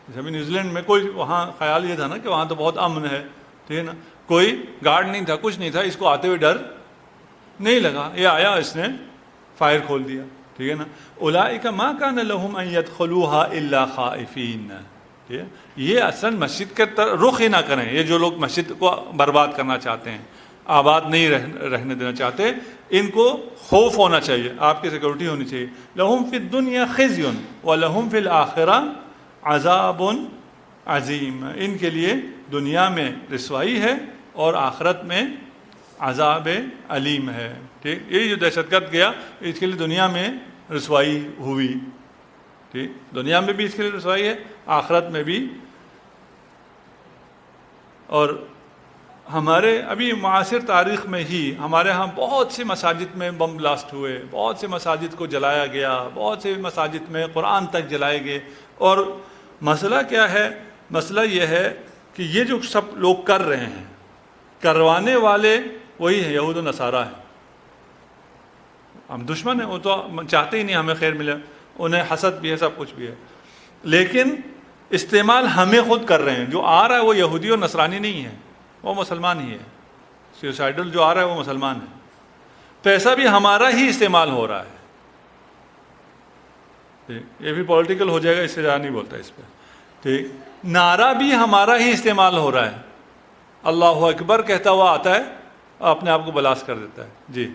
جیسے ابھی نیوزی لینڈ میں کوئی وہاں خیال یہ تھا نا کہ وہاں تو بہت امن ہے، ٹھیک ہے نا، کوئی گارڈ نہیں تھا، کچھ نہیں تھا، اس کو آتے ہوئے ڈر نہیں لگا، یہ آیا اس نے فائر کھول دیا. ٹھیک ہے نا. اولئک ما کان لهم ان يدخلوها الا خائفین. ٹھیک ہے. یہ اصلا مسجد کے رخ ہی نہ کریں. یہ جو لوگ مسجد کو برباد کرنا چاہتے ہیں، آباد نہیں رہنے دینا چاہتے، ان کو خوف ہونا چاہیے، آپ کی سیکورٹی ہونی چاہیے. لہم فی الدنیا خزی ولہم فی الآخرہ عذاب عظیم. ان کے لیے دنیا میں رسوائی ہے اور آخرت میں عذاب علیم ہے. ٹھیک. یہ جو دہشت گرد گیا، اس کے لیے دنیا میں رسوائی ہوئی. ٹھیک. دنیا میں بھی اس کے لیے رسوائی ہے، آخرت میں بھی. اور ہمارے ابھی معاصر تاریخ میں ہی ہمارے ہاں بہت سے مساجد میں بم بلاسٹ ہوئے، بہت سے مساجد کو جلایا گیا، بہت سے مساجد میں قرآن تک جلائے گئے. اور مسئلہ کیا ہے؟ مسئلہ یہ ہے کہ یہ جو سب لوگ کر رہے ہیں، کروانے والے وہی ہیں، یہود و نصارہ ہیں. ہم دشمن ہیں، وہ تو چاہتے ہی نہیں ہمیں خیر ملے، انہیں حسد بھی ہے، سب کچھ بھی ہے، لیکن استعمال ہمیں خود کر رہے ہیں. جو آ رہا ہے وہ یہودی اور نصرانی نہیں ہے، وہ مسلمان ہی ہے. سیوسائڈل جو آ رہا ہے وہ مسلمان ہے. پیسہ بھی ہمارا ہی استعمال ہو رہا ہے. یہ بھی پولیٹیکل ہو جائے گا، اس سے زیادہ نہیں بولتا اس پہ. ٹھیک. نعرہ بھی ہمارا ہی استعمال ہو رہا ہے. اللہ اکبر کہتا ہوا آتا ہے، اپنے آپ کو بلاس کر دیتا ہے. جی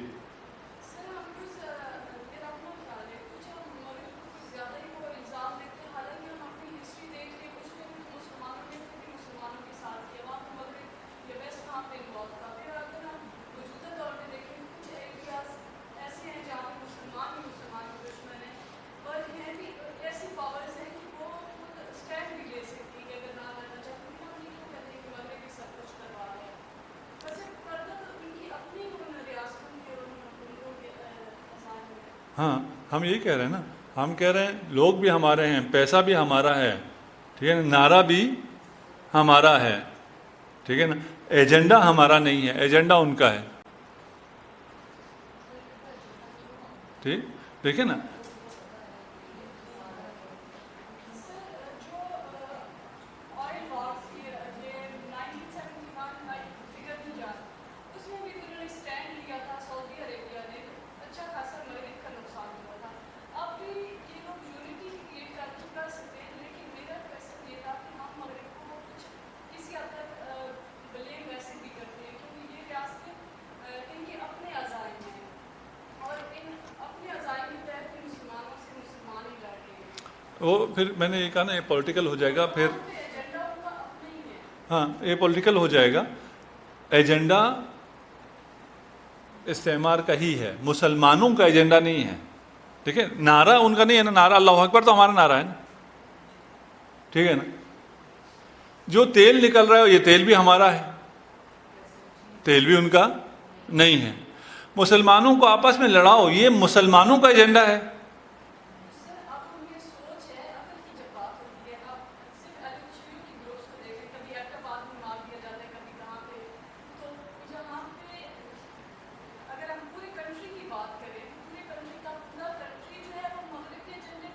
ہاں، ہم یہی کہہ رہے ہیں نا. ہم کہہ رہے ہیں لوگ بھی ہمارے ہیں، پیسہ بھی ہمارا ہے، ٹھیک ہے نا، نعرہ بھی ہمارا ہے، ٹھیک ہے نا. ایجنڈا ہمارا نہیں ہے، ایجنڈا ان کا ہے. ٹھیک. دیکھیں نا، وہ پھر میں نے یہ کہا نا، یہ پولیٹیکل ہو جائے گا. پھر ہاں، یہ پولیٹیکل ہو جائے گا. ایجنڈا استعمار کا ہی ہے، مسلمانوں کا ایجنڈا نہیں ہے. ٹھیک ہے. نعرہ ان کا نہیں ہے نا، نعرہ اللہ اکبر تو ہمارا نعرہ ہے نا. ٹھیک ہے نا. جو تیل نکل رہا ہے یہ تیل بھی ہمارا ہے، تیل بھی ان کا نہیں ہے. مسلمانوں کو آپس میں لڑاؤ، یہ مسلمانوں کا ایجنڈا ہے.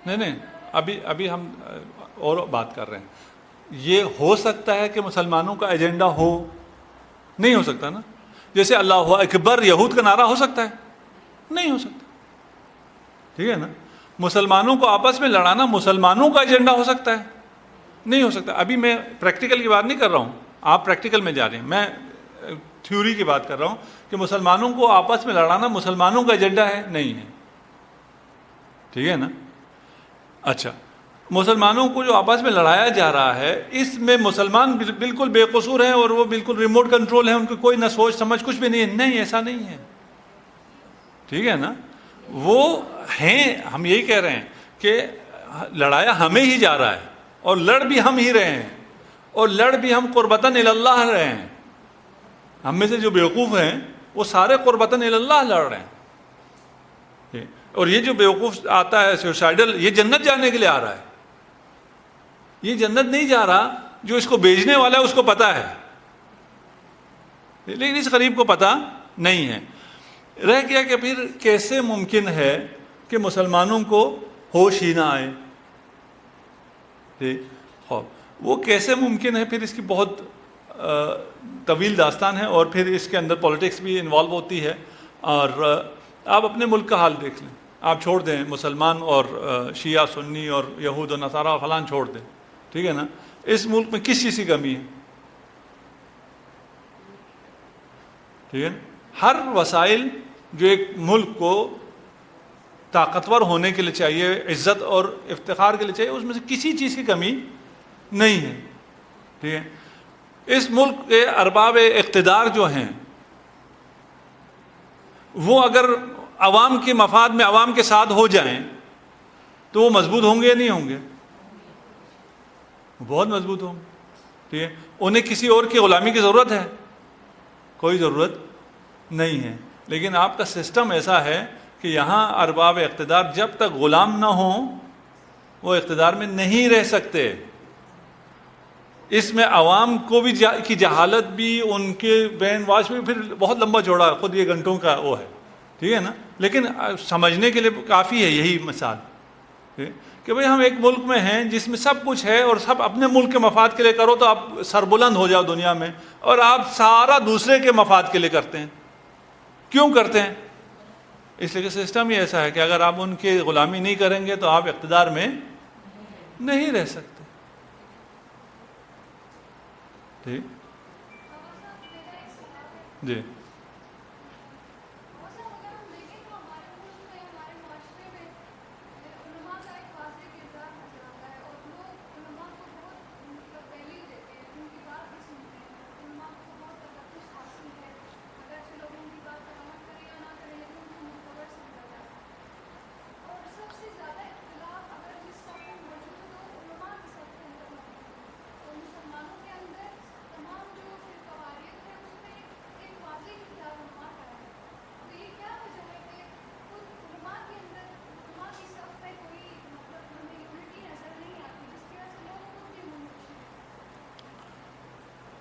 نہیں، ابھی ہم اور بات کر رہے ہیں. یہ ہو سکتا ہے کہ مسلمانوں کا ایجنڈا ہو، نہیں ہو سکتا نا. جیسے اللہ اکبر یہود کا نعرہ ہو سکتا ہے؟ نہیں ہو سکتا. ٹھیک ہے نا. مسلمانوں کو آپس میں لڑانا مسلمانوں کا ایجنڈا ہو سکتا ہے؟ نہیں ہو سکتا. ابھی میں پریکٹیکل کی بات نہیں کر رہا ہوں، آپ پریکٹیکل میں جا رہے ہیں، میں تھیوری کی بات کر رہا ہوں کہ مسلمانوں کو آپس میں لڑانا مسلمانوں کا ایجنڈا ہے؟ نہیں ہے. ٹھیک ہے نا. اچھا، مسلمانوں کو جو آپس میں لڑایا جا رہا ہے، اس میں مسلمان بالکل بے قصور ہیں اور وہ بالکل ریموٹ کنٹرول ہیں، ان کو کوئی نہ سوچ سمجھ کچھ بھی نہیں ہے. نہیں، ایسا نہیں ہے. ٹھیک ہے نا. وہ ہیں، ہم یہی کہہ رہے ہیں کہ لڑایا ہمیں ہی جا رہا ہے، اور لڑ بھی ہم ہی رہے ہیں، اور لڑ بھی ہم قربتاً اللہ رہے ہیں. ہم میں سے جو بیوقوف ہیں وہ سارے قربتاً اللہ لڑ رہے ہیں، اور یہ جو بیوقوف آتا ہے سوسائڈل، یہ جنت جانے کے لیے آ رہا ہے، یہ جنت نہیں جا رہا، جو اس کو بیچنے والا ہے اس کو پتا ہے، لیکن اس غریب کو پتا نہیں ہے۔ رہ گیا کہ پھر کیسے ممکن ہے کہ مسلمانوں کو ہوش ہی نہ آئے؟ وہ کیسے ممکن ہے؟ پھر اس کی بہت طویل داستان ہے، اور پھر اس کے اندر پولیٹکس بھی انوالو ہوتی ہے۔ اور آپ اپنے ملک کا حال دیکھ لیں، آپ چھوڑ دیں مسلمان اور شیعہ سنی اور یہود و نصارہ فلان چھوڑ دیں، ٹھیک ہے نا، اس ملک میں کس چیز کی کمی ہے؟ ٹھیک ہے، ہر وسائل جو ایک ملک کو طاقتور ہونے کے لیے چاہیے، عزت اور افتخار کے لیے چاہیے، اس میں سے کسی چیز کی کمی نہیں ہے، ٹھیک ہے۔ اس ملک کے ارباب اقتدار جو ہیں وہ اگر عوام کے مفاد میں عوام کے ساتھ ہو جائیں تو وہ مضبوط ہوں گے یا نہیں ہوں گے؟ بہت مضبوط ہوں گے، ٹھیک ہے۔ انہیں کسی اور کی غلامی کی ضرورت ہے؟ کوئی ضرورت نہیں ہے، لیکن آپ کا سسٹم ایسا ہے کہ یہاں ارباب اقتدار جب تک غلام نہ ہوں وہ اقتدار میں نہیں رہ سکتے۔ اس میں عوام کو بھی کی جہالت بھی، ان کے برین واش بھی پھر بہت لمبا چوڑا ہے، خود یہ گھنٹوں کا وہ ہے، ٹھیک ہے نا، لیکن سمجھنے کے لیے کافی ہے یہی مثال کہ بھئی ہم ایک ملک میں ہیں جس میں سب کچھ ہے، اور سب اپنے ملک کے مفاد کے لیے کرو تو آپ سربلند ہو جاؤ دنیا میں، اور آپ سارا دوسرے کے مفاد کے لیے کرتے ہیں۔ کیوں کرتے ہیں؟ اس لیے کہ سسٹم ہی ایسا ہے کہ اگر آپ ان کی غلامی نہیں کریں گے تو آپ اقتدار میں نہیں رہ سکتے، ٹھیک جی۔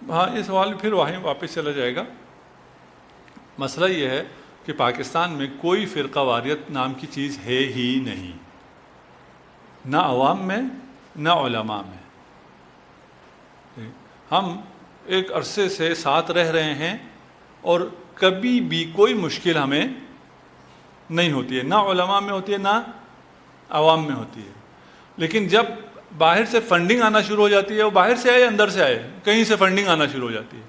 ہاں، یہ سوال پھر وہیں واپس چلا جائے گا۔ مسئلہ یہ ہے کہ پاکستان میں کوئی فرقہ واریت نام کی چیز ہے ہی نہیں، نہ عوام میں نہ علماء میں۔ ہم ایک عرصے سے ساتھ رہ رہے ہیں اور کبھی بھی کوئی مشکل ہمیں نہیں ہوتی ہے، نہ علماء میں ہوتی ہے نہ عوام میں ہوتی ہے۔ لیکن جب باہر سے فنڈنگ آنا شروع ہو جاتی ہے، وہ باہر سے آئے اندر سے آئے، کہیں سے فنڈنگ آنا شروع ہو جاتی ہے،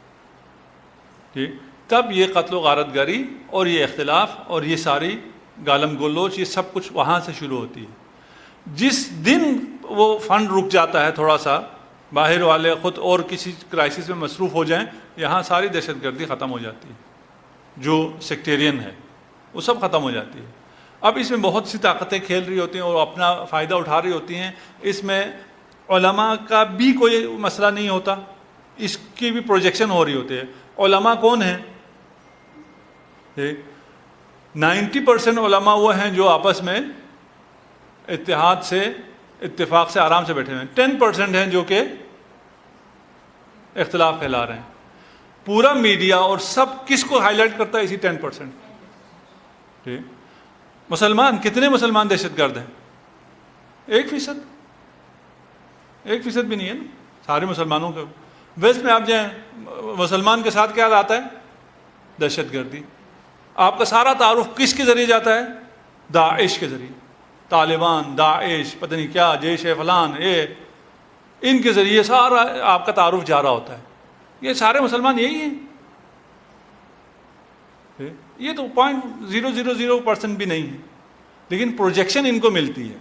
ٹھیک، تب یہ قتل و غارت گری اور یہ اختلاف اور یہ ساری گالم گلوچ، یہ سب کچھ وہاں سے شروع ہوتی ہے۔ جس دن وہ فنڈ رک جاتا ہے تھوڑا سا، باہر والے خود اور کسی کرائسس میں مصروف ہو جائیں، یہاں ساری دہشت گردی ختم ہو جاتی ہے، جو سیکٹیرین ہے وہ سب ختم ہو جاتی ہے۔ اب اس میں بہت سی طاقتیں کھیل رہی ہوتی ہیں اور اپنا فائدہ اٹھا رہی ہوتی ہیں، اس میں علماء کا بھی کوئی مسئلہ نہیں ہوتا، اس کی بھی پروجیکشن ہو رہی ہوتی ہے۔ علماء کون ہیں؟ 90% علماء وہ ہیں جو آپس میں اتحاد سے، اتفاق سے آرام سے بیٹھے ہوئے ہیں، 10% ہیں جو کہ اختلاف پھیلا رہے ہیں۔ پورا میڈیا اور سب کس کو ہائی لائٹ کرتا ہے؟ اسی 10%۔ ٹھیک، مسلمان کتنے مسلمان دہشت گرد ہیں؟ 1%، 1% بھی نہیں ہے نا سارے مسلمانوں کا۔ ویسٹ میں آپ جائیں، مسلمان کے ساتھ کیا آتا ہے؟ دہشت گردی۔ آپ کا سارا تعارف کس کے ذریعے جاتا ہے؟ داعش کے ذریعے، طالبان، داعش، پتہ نہیں کیا، جیش فلان، ان کے ذریعے سارا آپ کا تعارف جا رہا ہوتا ہے۔ یہ سارے مسلمان یہی ہیں، یہ تو 0.000% بھی نہیں ہے، لیکن پروجیکشن ان کو ملتی ہے۔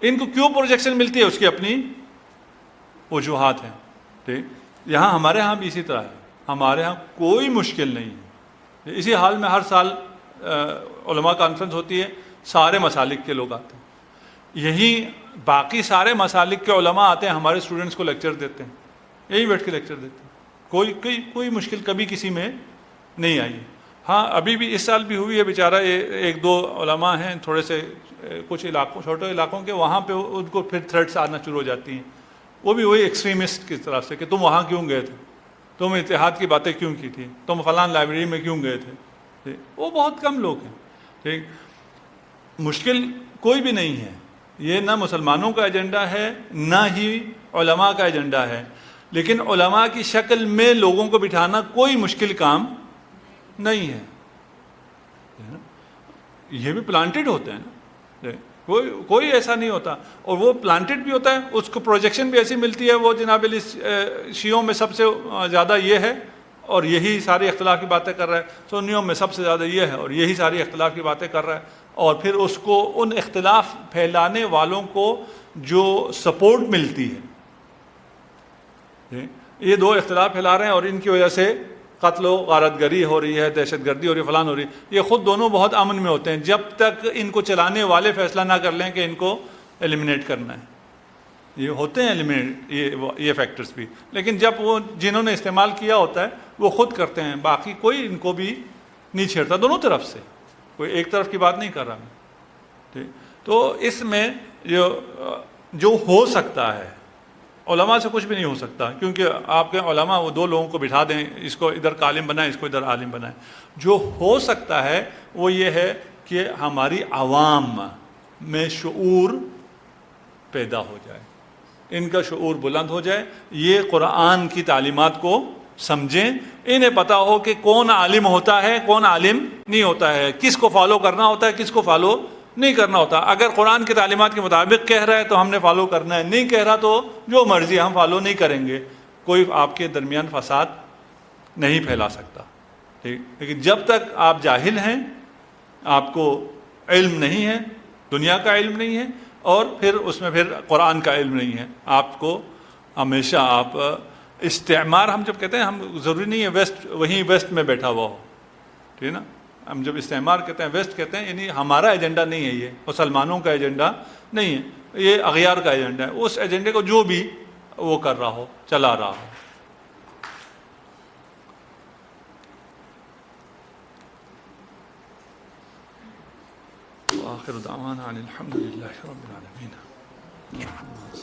ان کو کیوں پروجیکشن ملتی ہے؟ اس کی اپنی وجوہات ہیں۔ ٹھیک، یہاں ہمارے ہاں بھی اسی طرح ہے، ہمارے ہاں کوئی مشکل نہیں ہے۔ اسی حال میں ہر سال علماء کانفرنس ہوتی ہے، سارے مسالک کے لوگ آتے ہیں، یہی باقی سارے مسالک کے علماء آتے ہیں، ہمارے اسٹوڈنٹس کو لیکچر دیتے ہیں، یہی بیٹھ کے لیکچر دیتے ہیں۔ کوئی مشکل کبھی کسی میں نہیں آئی. ہاں ابھی بھی اس سال بھی ہوئی ہے, بیچارہ ایک دو علماء ہیں تھوڑے سے کچھ علاقوں چھوٹے علاقوں کے, وہاں پہ ان کو پھر تھریٹس آنا شروع ہو جاتی ہیں, وہ بھی وہی ایکسٹریمسٹ کی طرف سے کہ تم وہاں کیوں گئے تھے, تم اتحاد کی باتیں کیوں کی تھی, تم فلان لائبریری میں کیوں گئے تھے. وہ بہت کم لوگ ہیں. ٹھیک, مشکل کوئی بھی نہیں ہے, یہ نہ مسلمانوں کا ایجنڈا ہے نہ ہی علماء کا ایجنڈا ہے, لیکن علماء کی شکل میں لوگوں کو بٹھانا کوئی مشکل کام نہیں ہے. یہ بھی پلانٹڈ ہوتے ہیں نا, کوئی ایسا نہیں ہوتا, اور وہ پلانٹڈ بھی ہوتا ہے, اس کو پروجیکشن بھی ایسی ملتی ہے. وہ جناب علی شیعوں میں سب سے زیادہ یہ ہے اور یہی ساری اختلاف کی باتیں کر رہا ہے, سنیوں میں سب سے زیادہ یہ ہے اور یہی ساری اختلاف کی باتیں کر رہا ہے, اور پھر اس کو ان اختلاف پھیلانے والوں کو جو سپورٹ ملتی ہے, یہ دو اختلاف پھیلا رہے ہیں اور ان کی وجہ سے قتل و غارت گری ہو رہی ہے, دہشت گردی ہو رہی ہے, فلان ہو رہی ہے, یہ خود دونوں بہت امن میں ہوتے ہیں جب تک ان کو چلانے والے فیصلہ نہ کر لیں کہ ان کو ایلیمنیٹ کرنا ہے. یہ ہوتے ہیں ایلیمنیٹ یہ فیکٹرز بھی, لیکن جب وہ جنہوں نے استعمال کیا ہوتا ہے وہ خود کرتے ہیں, باقی کوئی ان کو بھی نہیں چھیڑتا, دونوں طرف سے, کوئی ایک طرف کی بات نہیں کر رہا میں. ٹھیک, تو اس میں جو ہو سکتا ہے, علماء سے کچھ بھی نہیں ہو سکتا, کیونکہ آپ کے علماء وہ دو لوگوں کو بٹھا دیں, اس کو ادھر کا عالم بنائیں, اس کو ادھر عالم بنائیں. جو ہو سکتا ہے وہ یہ ہے کہ ہماری عوام میں شعور پیدا ہو جائے, ان کا شعور بلند ہو جائے, یہ قرآن کی تعلیمات کو سمجھیں, انہیں پتہ ہو کہ کون عالم ہوتا ہے کون عالم نہیں ہوتا ہے, کس کو فالو کرنا ہوتا ہے کس کو فالو نہیں کرنا ہوتا. اگر قرآن کی تعلیمات کے مطابق کہہ رہا ہے تو ہم نے فالو کرنا ہے, نہیں کہہ رہا تو جو مرضی ہم فالو نہیں کریں گے. کوئی آپ کے درمیان فساد نہیں پھیلا سکتا. ٹھیک, لیکن جب تک آپ جاہل ہیں, آپ کو علم نہیں ہے, دنیا کا علم نہیں ہے, اور پھر اس میں پھر قرآن کا علم نہیں ہے, آپ کو ہمیشہ آپ استعمار, ہم جب کہتے ہیں, ہم ضروری نہیں ہے ویسٹ وہیں ویسٹ میں بیٹھا ہوا ہو. ٹھیک ہے نا, ہم جب استعمار کہتے ہیں ویسٹ کہتے ہیں, یعنی ہمارا ایجنڈا نہیں ہے, یہ مسلمانوں کا ایجنڈا نہیں ہے, یہ اغیار کا ایجنڈا ہے. اس ایجنڈے کو جو بھی وہ کر رہا ہو, چلا رہا ہو. آخر دعوانا الحمد للہ رب العالمین.